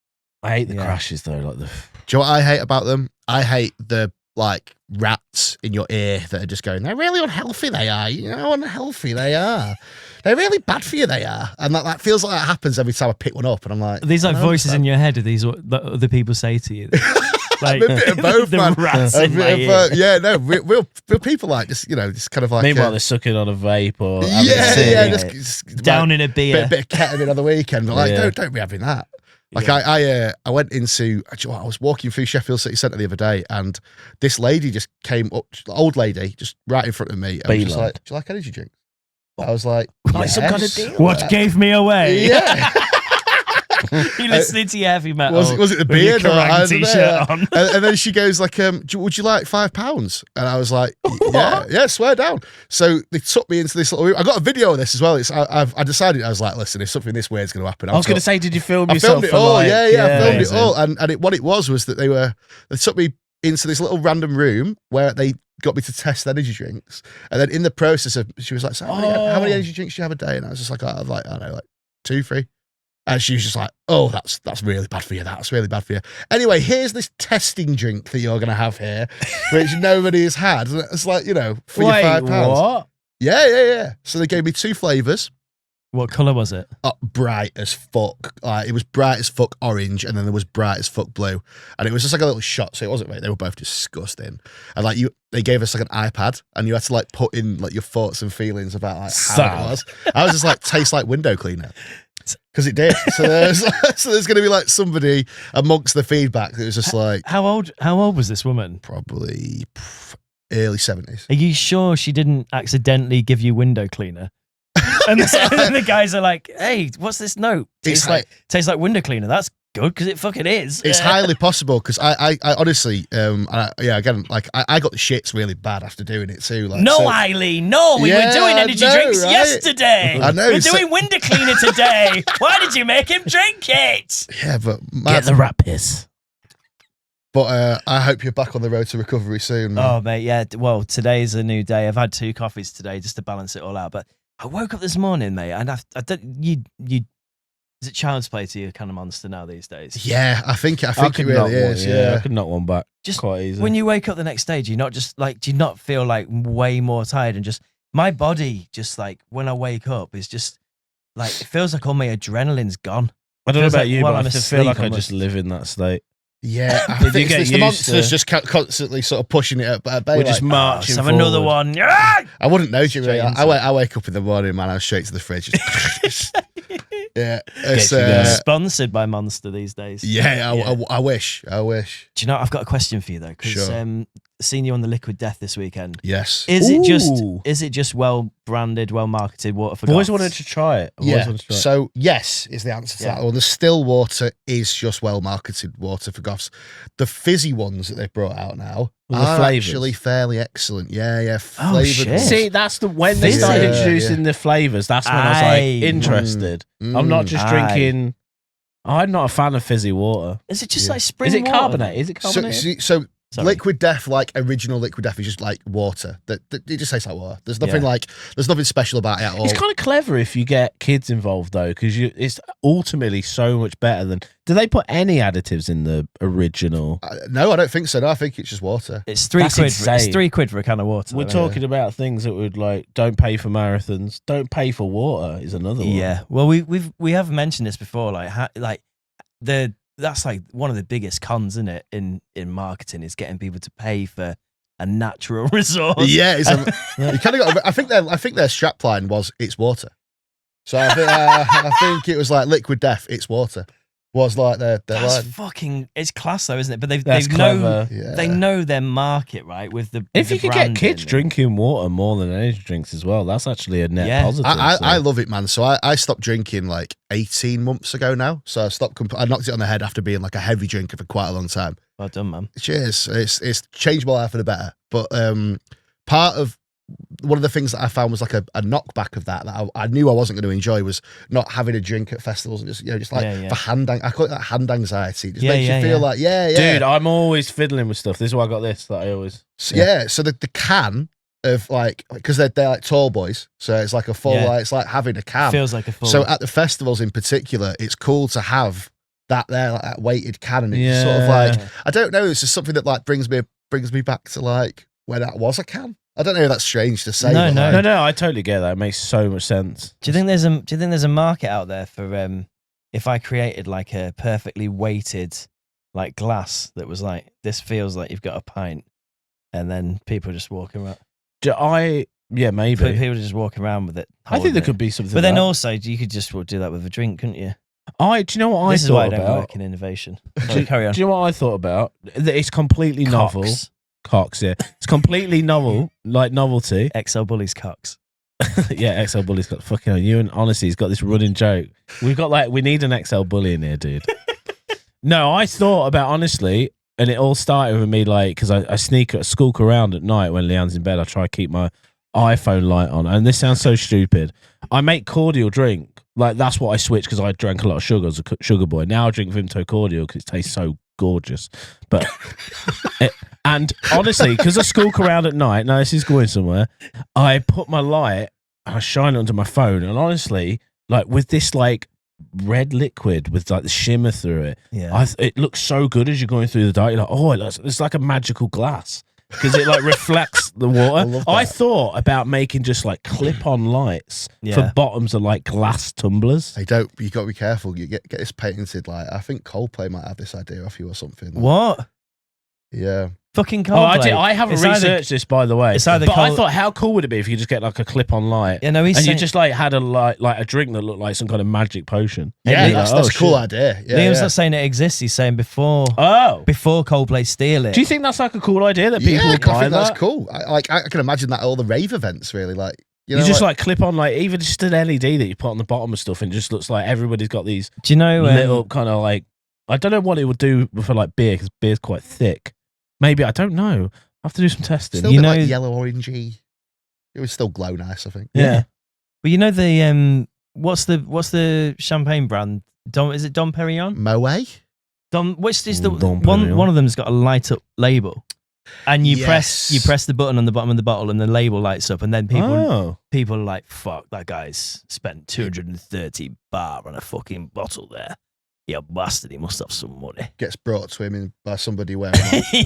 I hate the crashes though. Like the. Do you know what I hate about them? I hate the like rats in your ear that are just going, they're really unhealthy, they are. You know how unhealthy they are. They're really bad for you, they are. And that feels like that happens every time I pick one up. And I'm like, Are these like voices in your head? Are these what the other people say to you? Like a bit of both, the man. rats A in bit my of ear. both. Yeah, no, real people like just, just kind of like. Meanwhile, they're sucking on a vape or having a yeah, cig. just Down like, in a beer. bit of ketamine on the weekend. But like, Yeah. don't be having that. Like I went into, I was walking through Sheffield City Centre the other day, and this lady just came up, old lady, just right in front of me, and was just like, "Do you like energy drinks?" I was like, Like some kind of deal. What gave me away? Yeah. You listening to your heavy metal? Was it the with your beard? I Kerrang don't know. t-shirt on? And then she goes like, would you like £5? And I was like, yeah, swear down. So they took me into this little room. I got a video of this as well. I decided, I was like, listen, if something this weird's going to happen. I was going to say, did you film I yourself? filmed it for all. like, Yeah, I filmed amazing. it all. And what it was that they took me into this little random room where they got me to test energy drinks. And then in the process of, she was like, so how many energy drinks do you have a day? And I was just like, I don't know, like 2, 3. And she was just like, oh, that's really bad for you. That's really bad for you. Anyway, here's this testing drink that you're going to have here, which nobody has had. And it's like, for your £5. What? Yeah. So they gave me 2 flavours. What colour was it? Bright as fuck. It was bright as fuck orange, and then there was bright as fuck blue. And it was just like a little shot, so it wasn't right. They were both disgusting. And like they gave us like an iPad, and you had to like put in like your thoughts and feelings about like how it was. I was just like, tastes like window cleaner. Because it did. So there's going to be like somebody amongst the feedback that was just like, How old was this woman? probably early 70s. Are you sure she didn't accidentally give you window cleaner? And the guys are like, "Hey, what's this note? It's Tastes like window cleaner. That's good because it fucking is." It's highly possible because I honestly, again, like I got the shits really bad after doing it too. Like, No, so- Eileen, no, we were doing energy drinks right? yesterday. I know, We're so- doing window cleaner today. Why did you make him drink it? Yeah, but Get the rat piss. But I hope you're back on the road to recovery soon, man. Oh, mate, yeah. Well, today's a new day. I've had 2 coffees today just to balance it all out. But I woke up this morning, mate, and I don't. You is it child's play to you, kind of monster now these days? Yeah, I think it could really knock is. one, Yeah. I could knock one back Just quite easily. when you wake up the next day, do you not feel like way more tired and just my body just like when I wake up is just like it feels like all my adrenaline's gone. I don't know feels about like you, while but I'm I feel asleep, like I I'm just like- live in that state. Yeah, I Did you think get it's the used monsters to- just constantly sort of pushing it at bay. We're just Oh, marching. let's have another forward. one. Ah! I wouldn't know, Jimmy. Straight into I wake up in the morning, man. I was straight to the fridge. Yeah, it's, Gets you going. Sponsored by Monster these days. I wish. Do you know? I've got a question for you though, because Sure. seen you on the Liquid Death this weekend. Yes. Is Ooh. it just well branded, well marketed water for I've always goths? wanted to try it. I've always Yeah. wanted to try it. So yes is the answer to Yeah. that one. The still water is just well marketed water for goths. The fizzy ones that they've brought out now Well, the are flavours. actually fairly excellent. Yeah, Oh, flavored shit. ones. See, that's when they Fizzy. started Yeah, introducing the flavors. That's when I was Aye. like interested. I'm not just Aye. drinking. I'm not a fan of fizzy water. Is it just Yeah. like spring Is it water? carbonate? Is it So, carbonate? so Sorry. Liquid Death, like original Liquid Death, is just like water. That it just tastes like water. There's nothing there's nothing special about it at all. It's kind of clever if you get kids involved though, because it's ultimately so much better than. Do they put any additives in the original? No, I don't think so. No, I think it's just water. It's £3 That's quid. It's insane. £3 for a can of water. We're though, talking about things that would like don't pay for marathons, don't pay for water is another one. Yeah. Well, we have mentioned this before. That's like one of the biggest cons, isn't it? In marketing is getting people to pay for a natural resource. Yeah, it's you kind of got. I think their strapline was "It's water." So I think it was like Liquid Death. It's water. Was like their That's line. fucking. It's class though, isn't it? But they That's know clever. Yeah. they know their market, right? With the If with you the could get kids branding. drinking water more than energy drinks as well, that's actually a net Yeah. positive. I love it, man. So I stopped drinking like 18 months ago now. So I stopped. I knocked it on the head after being like a heavy drinker for quite a long time. Well done, man. Cheers. It's changed my life for the better. But part of one of the things that I found was like a knockback of that I knew I wasn't going to enjoy was not having a drink at festivals and just like Yeah. for I call it that hand anxiety. It just Yeah, makes yeah, you feel yeah. like Dude, I'm always fiddling with stuff. This is why I got this. That I always. So the can of like because they're like tall boys, so it's like a full like it's like having a can. Feels like a full. So at the festivals in particular, it's cool to have that there like that weighted can, and it's sort of like I don't know. It's just something that like brings me back to like when that was a can. I don't know if that's strange to say. No, but, like, No, I totally get that. It makes so much sense. do you think there's a market out there for if I created like a perfectly weighted like glass that was like this feels like you've got a pint, and then people just walking around. Maybe. People just walking around with it. I think holding there it. could be something. But then like also you could just do that with a drink, couldn't you? do you know what This I is why I thought don't about? work in innovation. Sorry, carry on. Do you know what I thought about? That it's completely novel. Cox, yeah. It's completely novel, like novelty. XL Bullies Cox. Yeah, XL Bully's got fucking hell, you and honestly, he's got this running joke. We need an XL Bully in here, dude. No, I thought about honestly, and it all started with me like because I skulk around at night when Leanne's in bed. I try to keep my iPhone light on, and this sounds so stupid. I make cordial drink, like that's what I switched because I drank a lot of sugar as a sugar boy. Now I drink Vimto cordial because it tastes so gorgeous, but. And honestly, because I skulk around at night, now this is going somewhere, I put my light, I shine it onto my phone, and honestly, like with this like red liquid with like the shimmer through it, it looks so good as you're going through the dark. You're like, it's like a magical glass because it like reflects the water. I thought about making just like clip-on lights for bottoms of like glass tumblers. Hey, you got to be careful. You get this patented. Like I think Coldplay might have this idea off you or something. What? Yeah. Fucking Coldplay. I haven't researched this, by the way. It's either I thought, how cool would it be if you just get like a clip-on light? Yeah, no, and you just like had like a drink that looked like some kind of magic potion. Yeah, that's a cool idea. Yeah, Liam's not saying it exists. He's saying before Coldplay steal it. Do you think that's like a cool idea that people would buy I think that? that's cool. I can imagine that at all the rave events, really. Like you just like clip on like even just an LED that you put on the bottom of stuff, and it just looks like everybody's got these. Do you know little kind of like I don't know what it would do for like beer because beer's quite thick. Maybe I don't know. I have to do some testing. Still like yellow orangey. It would still glow nice, I think. Yeah. But you know the what's the champagne brand? Is it Dom Perignon? Moet? Which is the Dom one? Perignon. One of them's got a light up label, and you Yes. press the button on the bottom of the bottle, and the label lights up, and then people Oh. are like, "Fuck, that guy's spent 230 bar on a fucking bottle there. Yeah, bastard, he must have some money." Gets brought to him by somebody wearing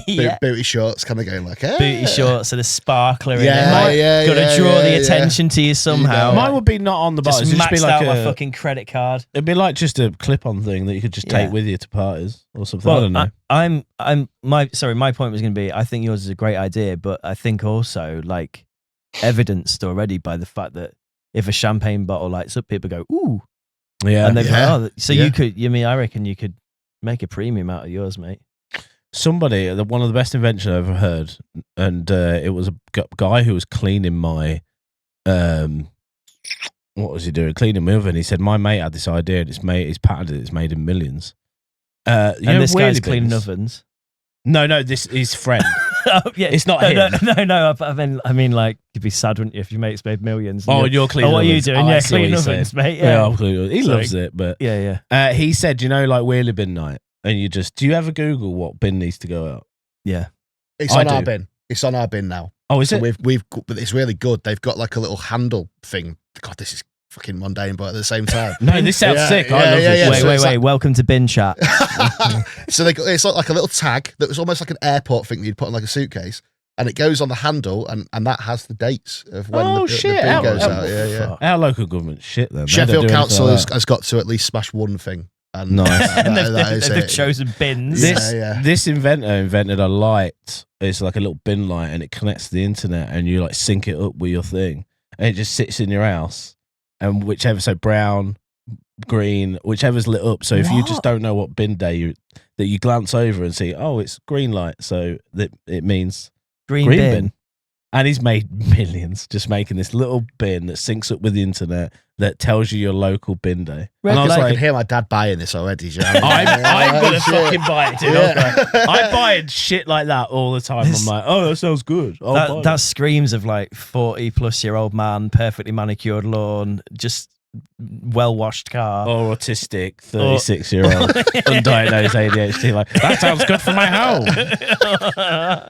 like, booty shorts, kind of going like, hey. Booty shorts and a sparkler in Yeah, it. yeah, Got to yeah, draw the yeah. attention to you somehow. You know. Mine would be not on the bottom. Just It'd just be maxed like out my fucking credit card. It'd be like just a clip-on thing that you could just take with you to parties or something. I don't know. My point was going to be, I think yours is a great idea, but I think also like evidenced already by the fact that if a champagne bottle lights up, people go, ooh. Yeah. And they're Yeah. like, oh, so you could, I reckon you could make a premium out of yours, mate. Somebody, one of the best inventions I've ever heard, and it was a guy who was cleaning my, what was he doing? Cleaning my oven. He said, my mate had this idea, and he's patented it, it's made in millions. And this guy's cleaning ovens. No, this is his friend. Oh, yeah. It's not him. No. I mean, like, you'd be sad, wouldn't you, if your mate's made millions? You're cleaning ovens. What are you doing? I Yeah, see what cleaning you're ovens, saying. mate. Yeah, I'm cleaning ovens. He loves it, but yeah. he said, like wheelie bin night, and do you ever Google what bin needs to go out? Yeah. It's on our bin. It's on our bin now. Oh, is So it? but it's really good. They've got like a little handle thing. God, this is fucking mundane, but at the same time. No, this sounds sick. Yeah, I love yeah, this. yeah. shit. Wait. Welcome to bin chat. So it's like a little tag that was almost like an airport thing that you'd put in like a suitcase, and it goes on the handle, and that has the dates of when the bin goes out. Yeah. Our local government shit then. Sheffield Council has got to at least smash one thing. And Nice. And that is they've it. chosen bins. This inventor invented a light. It's like a little bin light, and it connects to the internet, and you like sync it up with your thing, and it just sits in your house, and whichever, so brown, green, whichever's lit up. So if you just don't know what bin day that you glance over and see, oh, it's green light, so that it means Green bin. And he's made millions just making this little bin that syncs up with the internet that tells you your local bin day. Red And I was light. I like, can hear my dad buying this already. Do you know what I'm I mean? gonna Shit. fucking buy it, dude. Yeah. I buy shit like that all the time. I'm like, oh, that sounds good. I'll buy it. That screams of like 40-plus-year-old man, perfectly manicured lawn, just well-washed car. Or autistic 36-year-old undiagnosed ADHD. Like, that sounds good for my home.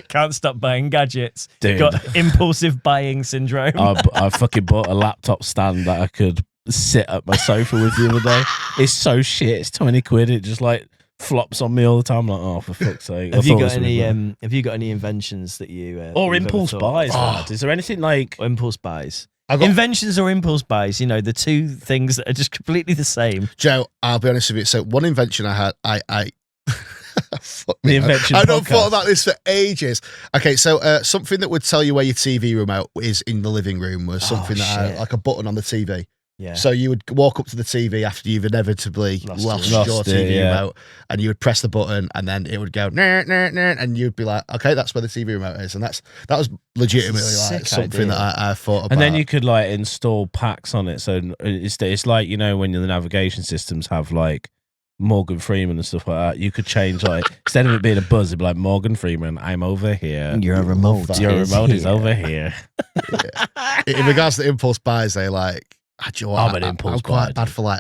Can't stop buying gadgets. Dude. Got impulsive buying syndrome. I fucking bought a laptop stand that I could sit at my sofa with the other day. It's so shit. It's 20 quid. It just like flops on me all the time. I'm like, oh, for fuck's sake. Have you got any inventions that you or you've impulse ever thought? buys, lad? Is there anything like Or impulse buys? I got- Inventions or impulse buys, you know, the two things that are just completely the same. Joe, I'll be honest with you. So one invention I had, I fuck The me. invention I don't podcast. thought about this for ages. Okay, so something that would tell you where your TV remote is in the living room was something shit. like a button on the TV. Yeah. So you would walk up to the TV after you've inevitably lost your Lost TV it, yeah. remote, and you would press the button, and then it would go nah, nah, nah, and you'd be like, okay, that's where the TV remote is, and that was legitimately like Sick something idea. that I thought about. And then you could like install packs on it. So it's like, you know, when the navigation systems have like Morgan Freeman and stuff like that, you could change like, instead of it being a buzz, it'd be like, Morgan Freeman, I'm over here. Your remote. Your is remote is here. over here. in regards to impulse buys, they like. I'm an impulse I'm quite buyer, bad for like.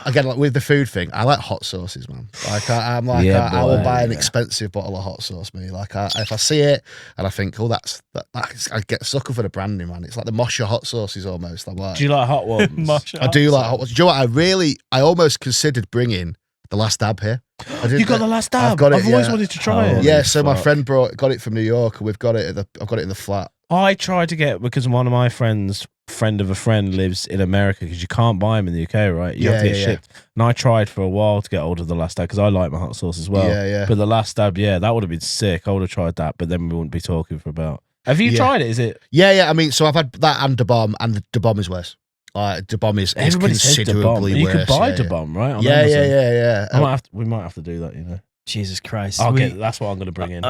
Again, like with the food thing, I like hot sauces, man. Like I'm like Yeah, I will boy, buy an yeah. expensive bottle of hot sauce. Me, like if I see it and I think, oh, that's I get sucker for the branding, man. It's like the Mosher hot sauces almost. I'm like, Do you like hot ones? I do like hot ones. Do you know what? I almost considered bringing the Last Dab here. You got the Last Dab? I've got it, always yeah. wanted to try it. Holy Yeah, so my fuck. friend got it from New York, and we've got it I've got it in the flat. I tried to get, because one of my friends, friend of a friend, lives in America, because you can't buy them in the UK, right? You have to get shipped. And I tried for a while to get hold of the Last Dab, because I like my hot sauce as well. Yeah, yeah. But the Last Dab, yeah, that would have been sick. I would have tried that, but then we wouldn't be talking for about. Have you Yeah. tried it? Is it? Yeah. I mean, so I've had that and Da Bomb, and the Da Bomb is worse. Da Bomb is Everybody says Da Bomb. considerably You worse. could buy yeah, Da Bomb, right? On Yeah, Amazon. yeah. We might have to do that, you know. Jesus Christ. That's what I'm going to bring in.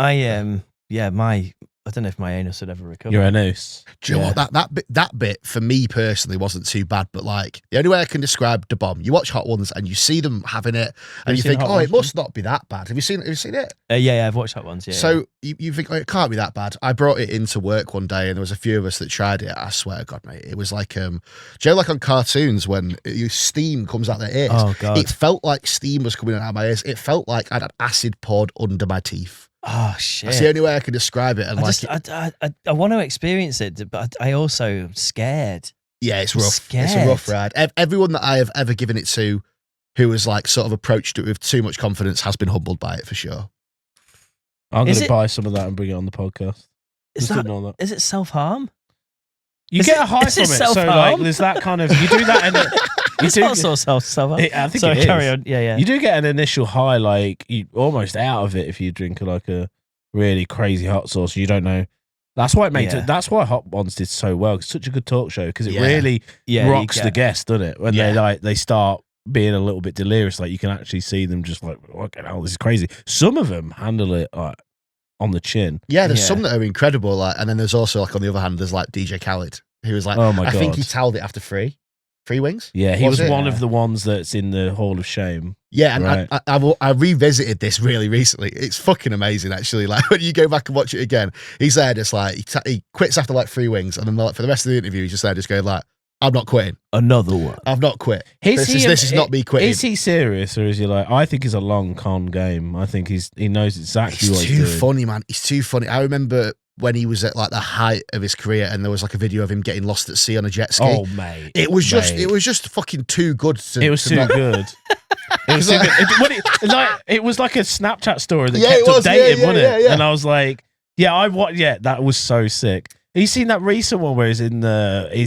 I don't know if my anus would ever recover. You're a noose. Do you know what? That bit for me personally wasn't too bad, but like the only way I can describe Da Bomb, you watch Hot Ones and you see them having it, and you seen think, Hot oh, Ones? it must not be that bad. Have you seen it? Yeah, I've watched that once. Yeah. So you think, oh, it can't be that bad. I brought it into work one day, and there was a few of us that tried it. I swear to God, mate, it was like, do you know, like on cartoons when steam comes out their ears? Oh, God. It felt like steam was coming out of my ears. It felt like I'd had acid poured under my teeth. Oh shit. That's the only way I can describe it. And I want to experience it, but I also am scared. yeah, it's I'm rough. It's a scared. rough ride. Everyone that I have ever given it to, who has like sort of approached it with too much confidence, has been humbled by it for sure. I'm going Is to it- buy some of that and bring it on the podcast. Is Just ignore that. is it self-harm? You Is get it- a high is it from it. So like, self-harm? there's that kind of, you do that and It's not self-harm. I think Sorry, it is. carry on. Yeah. You do get an initial high, like you almost out of it if you drink like a really crazy hot sauce. You don't know. That's why it makes Yeah. it. That's why Hot Ones did so well. It's such a good talk show because it Yeah. really Yeah, you rocks the get- guest, doesn't it? When they start being a little bit delirious, like you can actually see them just like, okay, hell, this is crazy. Some of them handle it like on the chin. Yeah, there's Yeah. some that are incredible, like, and then there's also like on the other hand, there's like DJ Khaled, who was like, Oh my I think God. he towelled it after Free Wings. Yeah, he was it? one of the ones that's in the Hall of Shame. Yeah, and Right. I revisited this really recently. It's fucking amazing, actually. Like when you go back and watch it again, he's there just like he quits after like 3 wings, and then like for the rest of the interview, he's just there just going like, "I'm not quitting. Another one. I've not quit. This is not me quitting." Is he serious or is he like? I think it's a long con game. I think he knows exactly He's what too he's doing. funny, man. He's too funny. I remember when he was at like the height of his career, and there was like a video of him getting lost at sea on a jet ski. Oh mate, It was mate. just fucking too good. It was too not- good. It was too good. It was like a Snapchat story that Yeah, kept it was. updating, Yeah, wasn't yeah, it? yeah. And I was like, yeah, that was so sick. Have you seen that recent one where he's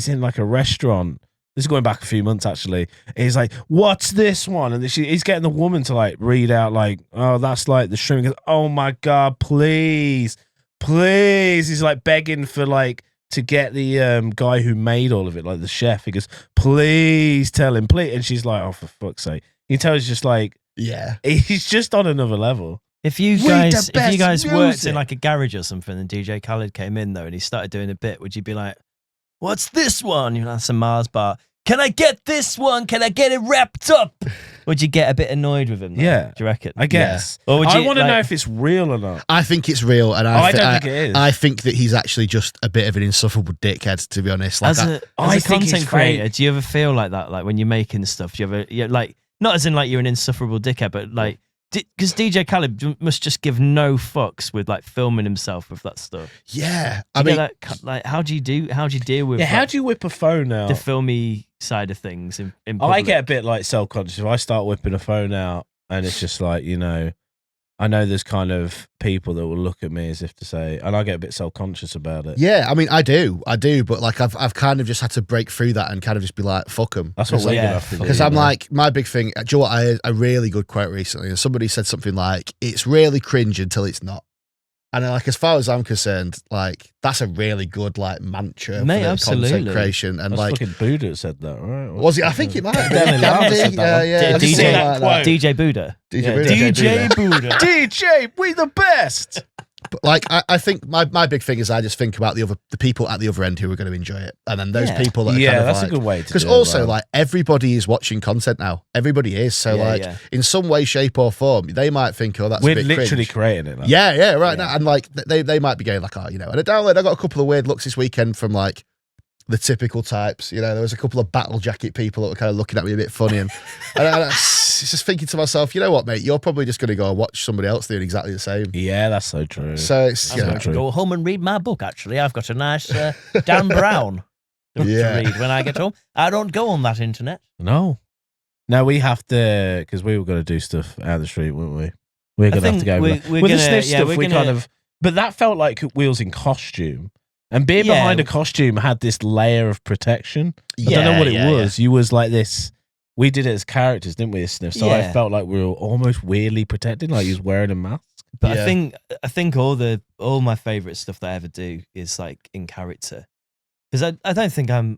in like a restaurant? This is going back a few months actually. He's like, "What's this one?" And he's getting the woman to like read out like, "Oh, that's like the shrimp." He goes, "Oh my God, please." He's like begging for like to get the guy who made all of it, like the chef. He goes, please tell him, please. And she's like, oh, for fuck's sake. You can tell he's just like, yeah, he's just on another level. If you guys worked in like a garage or something and DJ Khaled came in though and he started doing a bit, would you be like, what's this one? You know, that's a Mars bar. Can I get this one? Can I get it wrapped up? Would you get a bit annoyed with him? Though, yeah. Do you reckon? I guess. Yeah. Or would I you, want to like, know if it's real or not. I think it's real, and I don't think it is. I think that he's actually just a bit of an insufferable dickhead, to be honest. Like, as a content creator, do you ever feel like that? Like when you're making stuff, do you ever, like, not as in like you're an insufferable dickhead, but like, because DJ Khaled must just give no fucks with like filming himself with that stuff. Yeah, I mean, like, how do you deal with? Yeah, like, how do you whip a phone out? The filmy side of things in public? I get a bit like self-conscious if I start whipping a phone out, and it's just like, you know, I know there's kind of people that will look at me as if to say, and I get a bit self-conscious about it. Yeah, I mean, I do, but like I've kind of just had to break through that and kind of just be like, fuck them. That's what we're gonna have to do. Because I'm like, my big thing. Do you know what? I heard a really good quote recently, and somebody said something like, "It's really cringe until it's not." And like, as far as I'm concerned, like that's a really good like mantra Mate, for absolutely. content creation. And that's like, fucking Buddha said that, right? was it? I think it might have been. Demi Lovato said that Yeah, one. DJ, that quote. DJ Buddha. DJ Buddha. DJ, we the best. But like, I think my big thing is I just think about the people at the other end who are going to enjoy it, and then those people that are kind of that's like, a good way to. Because also, like, everybody is watching content now. Everybody is. So in some way, shape, or form, they might think, oh, that's we're a bit literally cringe. creating it. Like. Yeah, right now, and like they might be going like, oh, you know, and a download. I got a couple of weird looks this weekend from like the typical types. You know, there was a couple of battle jacket people that were kind of looking at me a bit funny, and I was just thinking to myself, you know what, mate, you're probably just going to go and watch somebody else doing exactly the same. Yeah, that's so true. So it's, I'm going to go home and read my book. Actually, I've got a nice Dan Brown to read when I get home. I don't go on that internet. No, we have to, because we were going to do stuff out of the street, weren't we? We're going to have to go with the sniff stuff. We kind of, but that felt like Wheels in costume. And being behind a costume had this layer of protection. I don't know what it was. You was like this. We did it as characters, didn't we? A sniff. So I felt like we were almost weirdly protected, like he was wearing a mask. But I think all my favorite stuff that I ever do is like in character, because I don't think I'm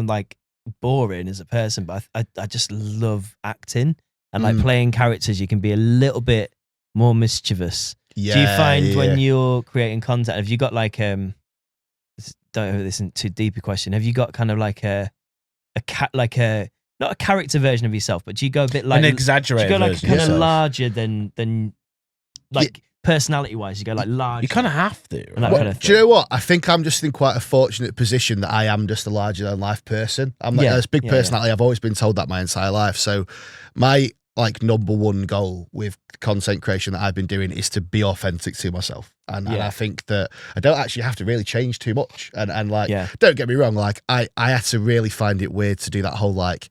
like boring as a person, but I just love acting and like playing characters. You can be a little bit more mischievous. Yeah, do you find when you're creating content, have you got like don't know, this isn't too deep a question. Have you got kind of like not a character version of yourself, but do you go a bit like an exaggerated do you go like version kind of of yourself? larger than like personality wise? You go like large. You kind of have to. Right? Kind of do you know what? I think I'm just in quite a fortunate position that I am just a larger than life person. I'm like this big personality. I've always been told that my entire life. So my like number one goal with content creation that I've been doing is to be authentic to myself. And I think that I don't actually have to really change too much. And like, don't get me wrong, like I had to really find it weird to do that whole like,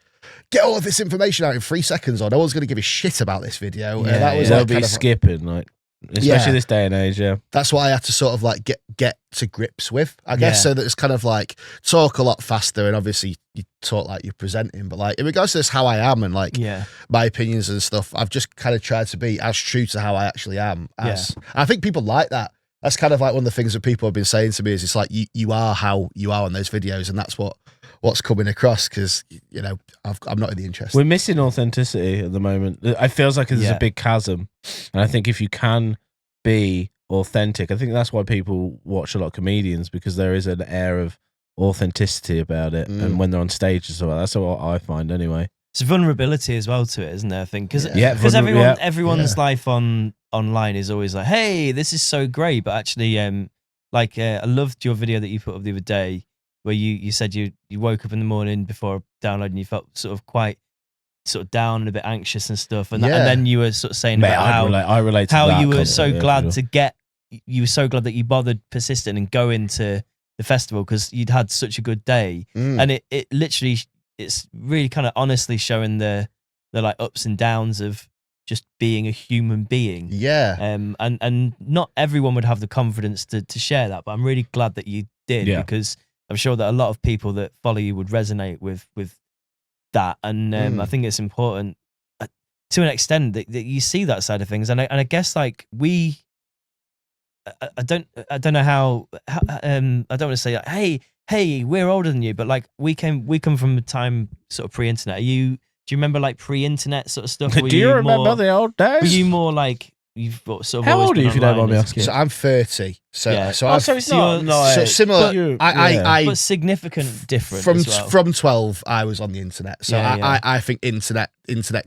get all of this information out in 3 seconds or no one's going to give a shit about this video. And that was they'll like be skipping, like, especially this day and age, That's what I had to sort of like get to grips with, I guess. So that it's kind of like talk a lot faster, and obviously you talk like you're presenting, but like in regards to this, how I am and like my opinions and stuff, I've just kind of tried to be as true to how I actually am. I think people like that. That's kind of like one of the things that people have been saying to me is it's like you are how you are on those videos, and that's what's coming across, because you know I'm not really interested. We're missing authenticity at the moment. It feels like there's a big chasm, and I think if you can be authentic, I think that's why people watch a lot of comedians, because there is an air of authenticity about it, and when they're on stage as well, that's what I find anyway. It's vulnerability as well to it, isn't there? I think because everyone's life online is always like, hey, this is so great, but actually, I loved your video that you put up the other day, where you said you woke up in the morning before downloading, you felt sort of quite sort of down and a bit anxious and stuff, and then you were sort of saying about how you were so glad to get, you were so glad that you bothered persisting and going to the festival because you'd had such a good day, and it literally, it's really kind of honestly showing the like ups and downs of just being a human being. And not everyone would have the confidence to share that, but I'm really glad that you did, because I'm sure that a lot of people that follow you would resonate with that, and I think it's important to an extent that you see that side of things, and I guess like we I don't know how I don't want to say like, hey, we're older than you, but like we come from a time sort of pre-internet. Do you remember like pre-internet sort of stuff? Do you remember the old days? Were you more like you've sort of how always old are you if you don't mind me online as a asking? kid? So I'm 30. So Yeah. so Oh, I've so it's not like so similar. I but significant difference from as well. from 12 I was on the internet. So Yeah, I think internet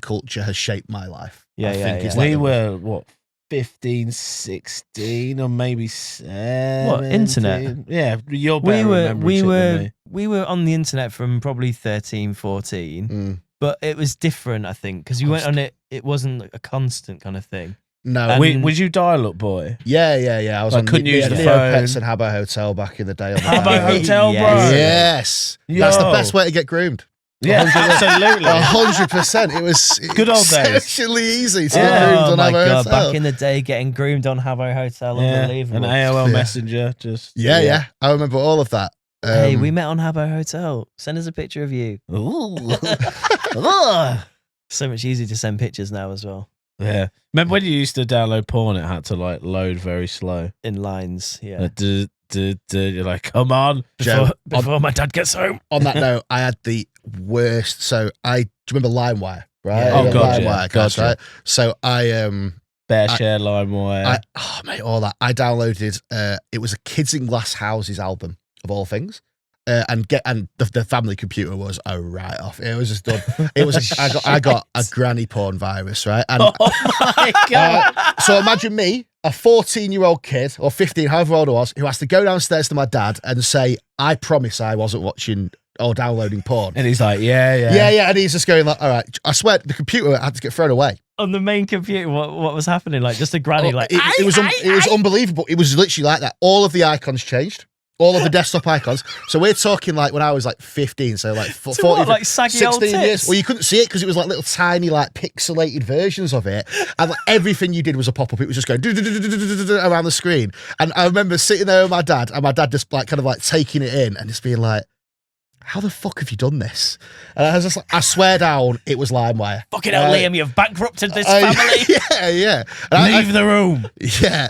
culture has shaped my life. Yeah, I think yeah, it's yeah. like we the- were what 15, 16, or maybe 17. What, internet? Yeah, you're better we than me. were on the internet from probably 13, 14, Mm. but it was different, I think, because you went on it. It wasn't a constant kind of thing. No. And- Was you dial-up boy? Yeah. I was Like, on couldn't use the Neopets phone. and Habbo Hotel back in the day. On the Habbo dial-up. Hotel, bro. Yes. Yes, that's the Yo. best way to get groomed. Yeah, absolutely. 100%. It was Good old days. exceptionally easy to get Oh groomed on my Habbo god! Hotel. Back in the day, getting groomed on Habbo Hotel, Yeah, unbelievable. an AOL Yeah. Messenger, just Yeah. I remember all of that. Hey, we met on Habbo Hotel. Send us a picture of you. Ooh. So much easier to send pictures now as well. Yeah. Remember when you used to download porn? It had to like load very slow. In lines, yeah. You're like, come on. Joe, Before my dad gets home. on that note, I had the worst. So do you remember Limewire? Right? Yeah. Oh, God, yeah. Limewire, guys, Gotcha. right? So Bear share Limewire. mate, all that. I downloaded. It was a Kids in Glass Houses album of all things. And the family computer was a write off. It was just done. It was. I got a granny porn virus, right? And Oh my god! so imagine me, a 14-year-old kid or 15, however old I was, who has to go downstairs to my dad and say, "I promise I wasn't watching or downloading porn." And he's like, yeah. Yeah, and he's just going like, "All right." I swear, the computer had to get thrown away. On the main computer, what was happening? Like just a granny, like It was unbelievable. It was literally like that. All of the icons changed. All of the desktop icons. So we're talking like when I was like 15, so like 40, what, like saggy old 16 years. tits? Well, you couldn't see it because it was like little tiny like pixelated versions of it, and like everything you did was a pop up. It was just going around the screen. And I remember sitting there with my dad, and my dad just like kind of like taking it in and just being like, "How the fuck have you done this?" And I was just like, I swear down, it was Limewire. fucking hell, Liam, you've bankrupted this family. Yeah. And Leave the room. yeah,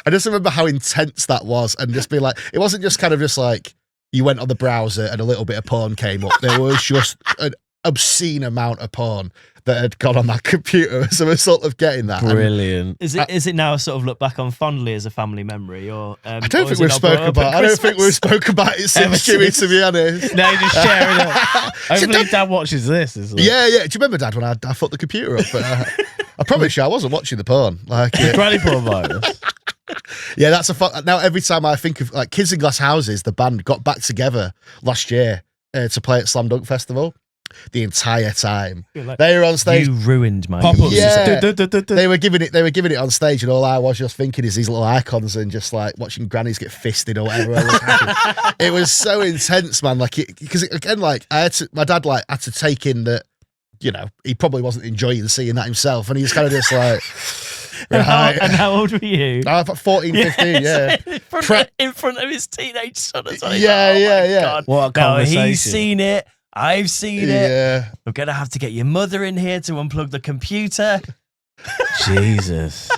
I just remember how intense that was, and just be like, it wasn't just kind of just like you went on the browser and a little bit of porn came up. There was just an obscene amount of porn that had gone on that computer as a result of getting that. And Brilliant. Is it now sort of look back on fondly as a family memory, or I don't think we've spoken about. I don't think we've spoken about it since Jimmy, to be honest. Now you're just sharing it. Hopefully, Dad watches this. As well. Yeah. Do you remember, Dad, when I fucked the computer up? But I promise you, I wasn't watching the porn. Like, Granny porn virus. yeah, that's a fuck. Now every time I think of like Kids in Glass Houses, the band got back together last year to play at Slam Dunk Festival. The entire time they were on stage, You ruined my Pop-ups. Yeah. Just- they were giving it on stage, and all I was just thinking is these little icons and just like watching grannies get fisted or whatever was happening. It was so intense, man. Like, because again, like my dad like had to take in that, you know, he probably wasn't enjoying seeing that himself, and he was kind of just like, and how old were you? I was 14, 15, yeah. in front of his teenage son as well. Yeah. God. What a No, conversation. he's seen it. I've seen it. Yeah. We're gonna have to get your mother in here to unplug the computer. Jesus.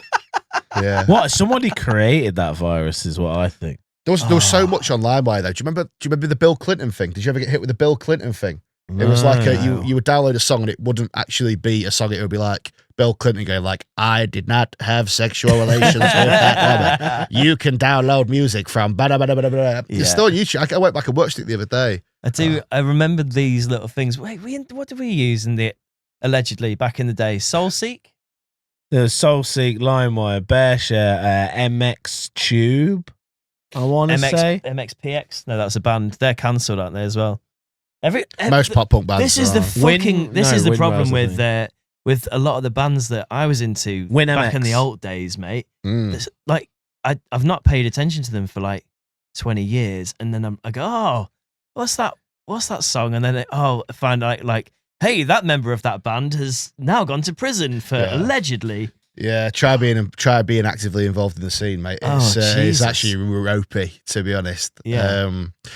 Yeah. What? Somebody created that virus, is what I think. There was so much on Limewire though. Do you remember the Bill Clinton thing? Did you ever get hit with the Bill Clinton thing? It was like you would download a song and it wouldn't actually be a song. It would be like Bill Clinton going like, "I did not have sexual relations with that woman. You can download music from blah, blah, blah, blah, blah." It's still on YouTube. I went back and watched it the other day. I do. I remembered these little things. Wait, what did we use in the allegedly back in the day? Soulseek. There was Soulseek, Limewire, Bearshare, MX Tube. I want to say MXPX. No, that's a band. They're cancelled, aren't they, as well? Most pop punk bands. This is the Win- this no, is the Win problem Wells, I with a lot of the bands that I was into Win back in MX. the old days, mate. Mm. It's like I've not paid attention to them for like 20 years, and then I go, oh, what's that song? And then I find out like, hey, that member of that band has now gone to prison for allegedly. Yeah, try being actively involved in the scene, mate. It's Jesus. actually ropey, to be honest. Yeah.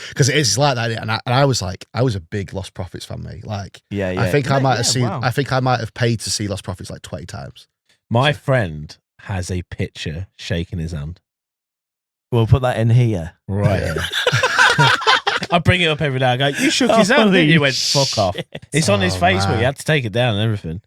Because it is like that, and I was a big Lost Prophets fan, mate. Like, Yeah. I think I might have seen. Wow. I think I might have paid to see Lost Prophets like 20 times. my friend has a picture shaking his hand. We'll put that in here. Right. I bring it up every day. I go, you shook his hand, didn't you? He went, fuck off. It's on his Facebook. Man. He had to take it down and everything.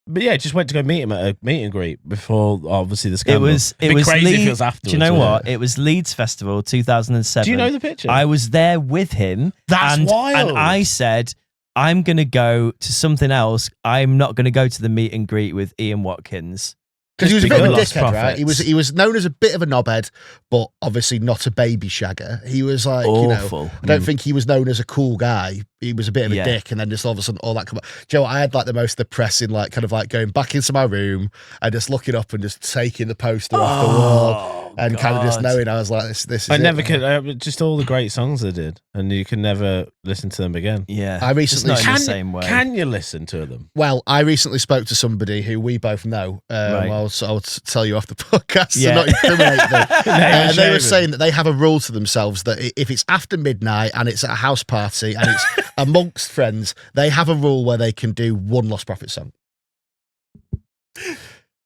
But yeah, just went to go meet him at a meet and greet before, obviously, the scandal. It was crazy if it was Do afterwards. you know what? It was Leeds Festival 2007. Do you know the picture? I was there with him. That's wild. And I said, I'm going to go to something else. I'm not going to go to the meet and greet with Ian Watkins. Because he was a bit of a Lost dickhead, right? Profits. He was known as a bit of a knobhead, but obviously not a baby shagger. He was like, Awful. I don't think he was known as a cool guy. He was a bit of a dick, and then just all of a sudden all that come up. Joe, I had like the most depressing, like kind of like going back into my room and just looking up and just taking the poster off the wall and kind of just knowing I was like, this is I never could, just all the great songs they did, and you can never listen to them again. Yeah. I recently It's not in the same way. Can you listen to them? Well, I recently spoke to somebody who we both know. Right. I'll tell you off the podcast Yeah. to not incriminate them. And they were shaming. saying that they have a rule to themselves that if it's after midnight and it's at a house party and it's amongst friends, they have a rule where they can do one Lost Prophet song.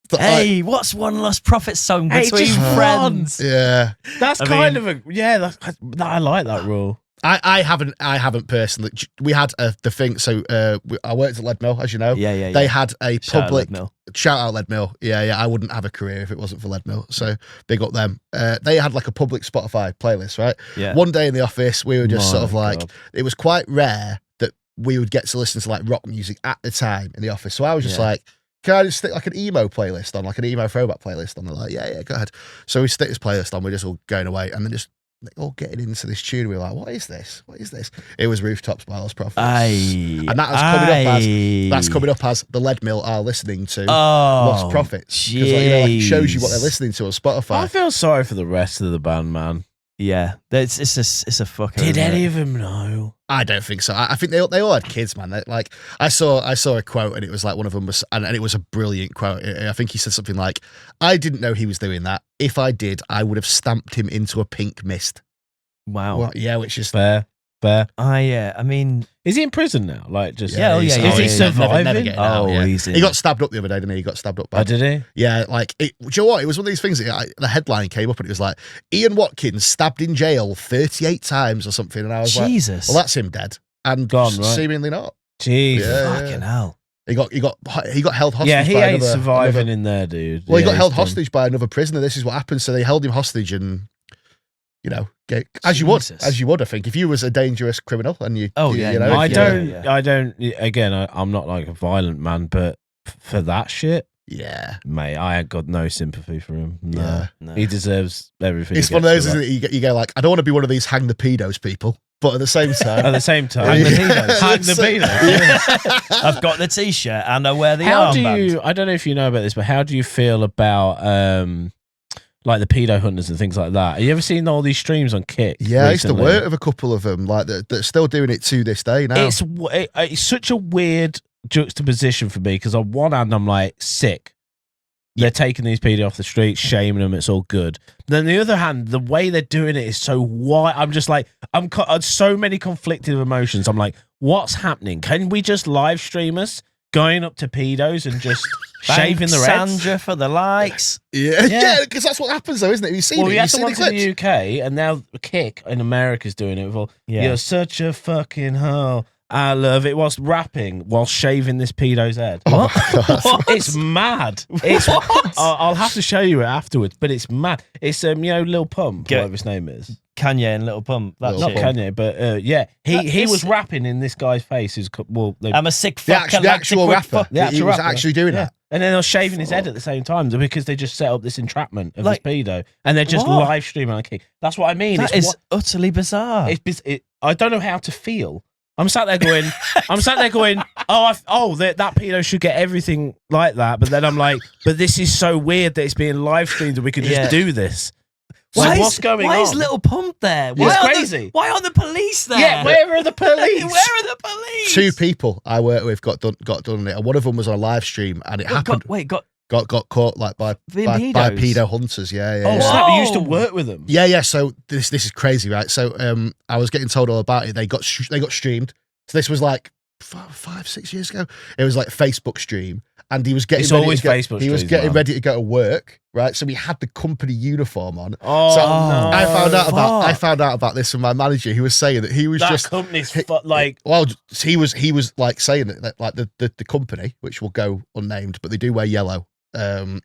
But Hey, what's one Lost Prophet song Hey, between just friends? yeah. That's I kind mean- of a I like that rule. I haven't personally. We had the thing. So I worked at Lead Mill, as you know. Yeah. They had a Shout out public Lead Mill. shout out Lead Mill. Yeah. I wouldn't have a career if it wasn't for Lead Mill. So big up them. They had like a public Spotify playlist, right? Yeah. One day in the office, we were just My sort of like, God. it was quite rare that we would get to listen to like rock music at the time in the office. So I was just Yeah. like, can I just stick like an emo playlist on, like an emo throwback playlist on? They're like, yeah, go ahead. So we stick this playlist on. We're just all going away, and then just all getting into this tune. We were like, what is this? What is this? It was Rooftops by Lost Prophets. And That's coming up as the Lead Mill are listening to Oh, Lost Prophets. Because it shows you what they're jeez. listening to on I Spotify. feel sorry for the rest of the band, man. Yeah, it's a fucker. Did isn't any it? of them know? I don't think so. I think they all had kids, man. Like I saw a quote, and it was like one of them was, and it was a brilliant quote. I think he said something like, "I didn't know he was doing that. If I did, I would have stamped him into a pink mist." Wow. Well, yeah, which is Fair. I mean, Is he in prison now? Like, just Yeah, he's- yeah, Is he yeah. surviving? Never getting out, yeah. he's in. He got stabbed up the other day, didn't he? He got stabbed up. Oh, did he? Yeah, like, do you know what? It was one of these things that the headline came up and it was like, Ian Watkins stabbed in jail 38 times or something. And I was Jesus. like, well, that's him dead. And Gone, right? seemingly not. Jeez. Yeah. Fucking hell. He got held hostage Yeah, he by ain't another, surviving another- in there, dude. Well, he Yeah, got held he's done. hostage by another prisoner. This is what happened. So they held him hostage and, as you would, I think, if you was a dangerous criminal and you, Oh, you yeah, know, no, I if you- don't. yeah. I don't. Again, I'm not like a violent man, but for that shit, yeah. mate, I ain't got no sympathy for him. No, Yeah. No. he deserves everything. It's he one of gets those, for isn't it? You go like, I don't want to be one of these hang the pedos people, but at the same that. time, At the same time, Hang the Yeah. pedos. Hang the pedos. I've got the t-shirt and I wear the How do armband. you? I don't know if you know about this, but how do you feel about like the pedo hunters and things like that? Have you ever seen all these streams on Kick? yeah, I used to recently? work with a couple of them, like that are still doing it to this day now. It's such a weird juxtaposition for me because on one hand I'm like sick. They're taking these pedo off the street, shaming them. It's all good. Then the other hand, the way they're doing it is so why I'm just like I'm so many conflicted emotions. I'm like, what's happening? Can we just live stream us going up to pedos and just shaving Thanks, the reds? Sandra for the likes. yeah, because that's what happens though, isn't it? You've seen Well, it. we You've had the seen the ones in clips. the UK, and now Kick in America's doing it with all. Yeah. You're such a fucking hoe. I love it. Whilst rapping, while shaving this pedo's head. Oh my God. It's mad. It's What? I'll have to show you it afterwards, but it's mad. It's Lil Pump, Get- whatever his name is. Kanye and Little Pump. That's Lil Not it. Pump. Kanye, but yeah, he It's- was rapping in this guy's face. I'm a sick The fucker. actual, like to quit rapper. fuck. The actual he was rapper. actually doing Yeah. that. And then they're shaving his head at the same time because they just set up this entrapment of Like- this pedo, and they're just What? live streaming on Kick. That's what I mean. That It's is utterly bizarre. I don't know how to feel. I'm sat there going, that pedo should get everything like that. But then I'm like, but this is so weird that it's being live streamed and we could just Yeah. do this. Why What's going why on? is Little Pump there? It's Why aren't crazy. why aren't the police there? Yeah, where are the police? Where are the police? Two people I worked with got done on it, and one of them was on a live stream, and it happened. Got caught like by Being by pedos? pedo hunters. Yeah. Oh, yeah. snap, you used to Whoa. work with them. Yeah. So this is crazy, right? So I was getting told all about it. They got streamed. So this was like 5, 6 years ago. It was like a Facebook stream, and he was getting. It's ready always to go, Facebook. He was streams, getting man. ready to go to work, right? So he had the company uniform on. Oh, so no. I found out about this from my manager, who was saying that he was that just company's like. Well, he was like saying that like the company, which will go unnamed, but they do wear yellow. You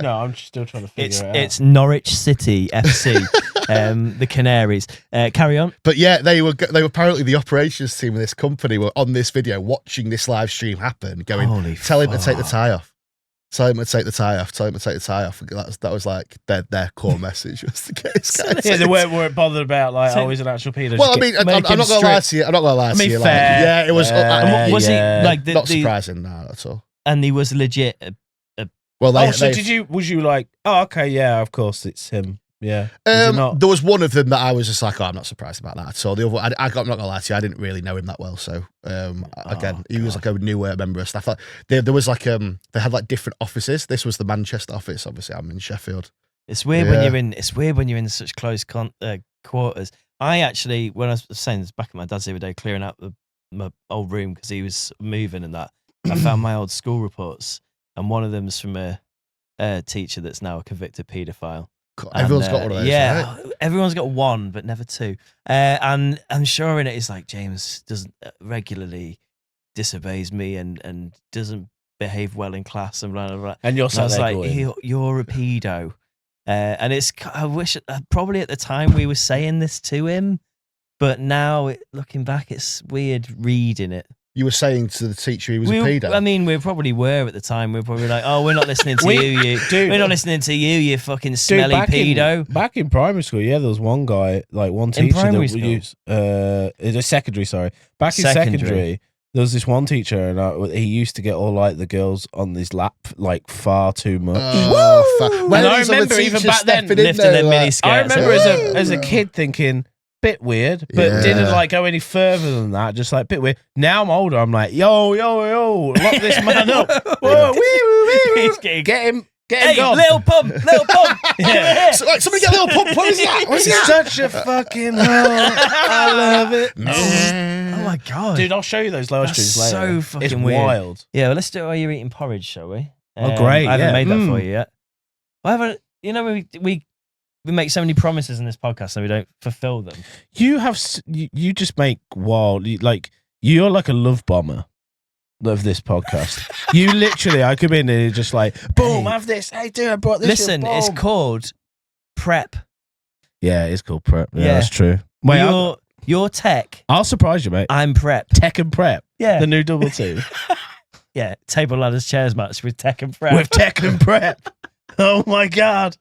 know, I'm still trying to figure it out. It's Norwich City FC, the Canaries. Carry on. But yeah, they were apparently the operations team of this company were on this video watching this live stream happen, going, tell him to take the tie off. Tell him to take the tie off. Tell him to take the tie off. That was like their core message was to get this guy. Yeah, they weren't bothered about like, he's an actual pedo. Well, I mean, I'm not gonna lie to you. I'm not gonna lie to you. Fair. Like, yeah, it was. Was he like not surprising? No, that's all. And he was legit. Well, was you like, oh, okay, yeah, of course, it's him. Yeah. There was one of them that I was just like, oh, I'm not surprised about that at all. The other, I'm not gonna lie to you, I didn't really know him that well. So again, he was like a new member of staff. Like, there was like they had like different offices. This was the Manchester office. Obviously, I'm in Sheffield. It's weird when you're in. It's weird when you're in such close quarters. I actually, when I was saying this back at my dad's the other day, clearing out my old room because he was moving and that, I found my old school reports, and one of them's from a teacher that's now a convicted paedophile. Everyone's got one of those. Yeah, right? Everyone's got one, but never two. And I'm sure in it, it's like James doesn't regularly disobeys me and doesn't behave well in class and blah blah blah. And you're I was like, you're a pedo. And it's. I wish probably at the time we were saying this to him, but now looking back, it's weird reading it. You were saying to the teacher he was a pedo. I mean, we probably were at the time. We were probably like, "Oh, we're not listening to you. We're not listening to you. You fucking smelly pedo." Back in primary school, yeah, there was one guy, like one teacher that would use. It's a secondary. Sorry, back in secondary, there was this one teacher, and he used to get all like the girls on his lap like far too much. And I remember even back then lifting their mini skirts. I remember as a kid thinking, bit weird, but didn't like go any further than that. Just like bit weird. Now I'm older. I'm like, yo, lock this man up. Whoa, get him. Hey, gone. little pump. Yeah. So, like, somebody get a little pump. What is that? What is that? Such a fucking hell. I love it. Oh my god, dude! I'll show you those lower streams later. So fucking it's weird. Wild. Yeah, well, let's do it while you're eating porridge, shall we? Oh, great! I haven't made that for you yet. I haven't. You know, we make so many promises in this podcast and we don't fulfill them. You just make wild. You're like a love bomber of this podcast. You literally, I come in and you're just like, boom, have this. Hey, dude, I brought this. Listen, it's called prep. Yeah, it's called prep. Yeah, that's true. Wait, you're tech. I'll surprise you, mate. I'm prep. Tech and prep. Yeah. The new double team. Yeah, table ladders chairs match with tech and prep. With tech and prep. Oh my god.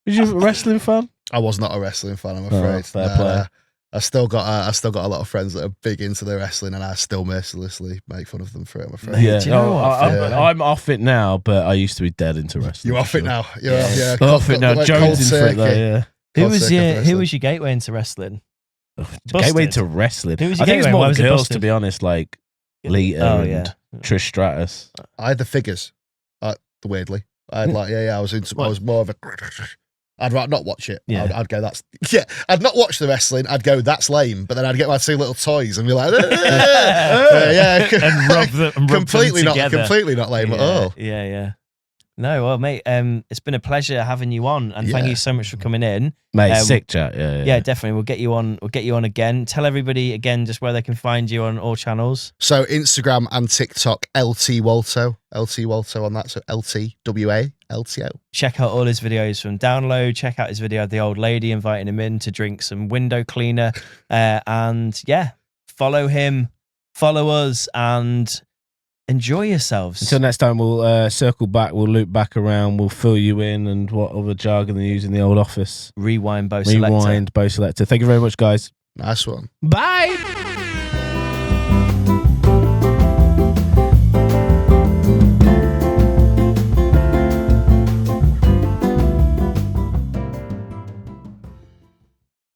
Was you a wrestling fan? I was not a wrestling fan, I'm afraid. Fair play. I still got a lot of friends that are big into the wrestling, and I still mercilessly make fun of them for it, I'm afraid. Yeah, do you know what? I'm off it now, but I used to be dead into wrestling. You're off it now. Yeah. Off it now. Jones in for it though. Yeah. Who was your gateway into wrestling? Gateway into wrestling. Who was your I think it's gateway? more Why was it girls, busted? to be honest, like Lita and Trish Stratus. I had the figures. Weirdly, I had I was more of a. I'd not watch it. Yeah. I'd go, I'd not watch the wrestling. I'd go, that's lame. But then I'd get my two little toys and be like, and rub them completely together. Completely not lame at all. Yeah. No, well, mate, it's been a pleasure having you on, and thank you so much for coming in, mate. Sick chat. Yeah, definitely. We'll get you on. We'll get you on again. Tell everybody again just where they can find you on all channels. So Instagram and TikTok, LTWALTO on that. So LTWALTO. Check out all his videos from Download. Check out his video of the old lady inviting him in to drink some window cleaner, and follow him, follow us, and enjoy yourselves. Until next time, we'll circle back, we'll loop back around, we'll fill you in and what other jargon they use in the old office. Rewind, Bo Selector. Thank you very much, guys. Nice one. Bye.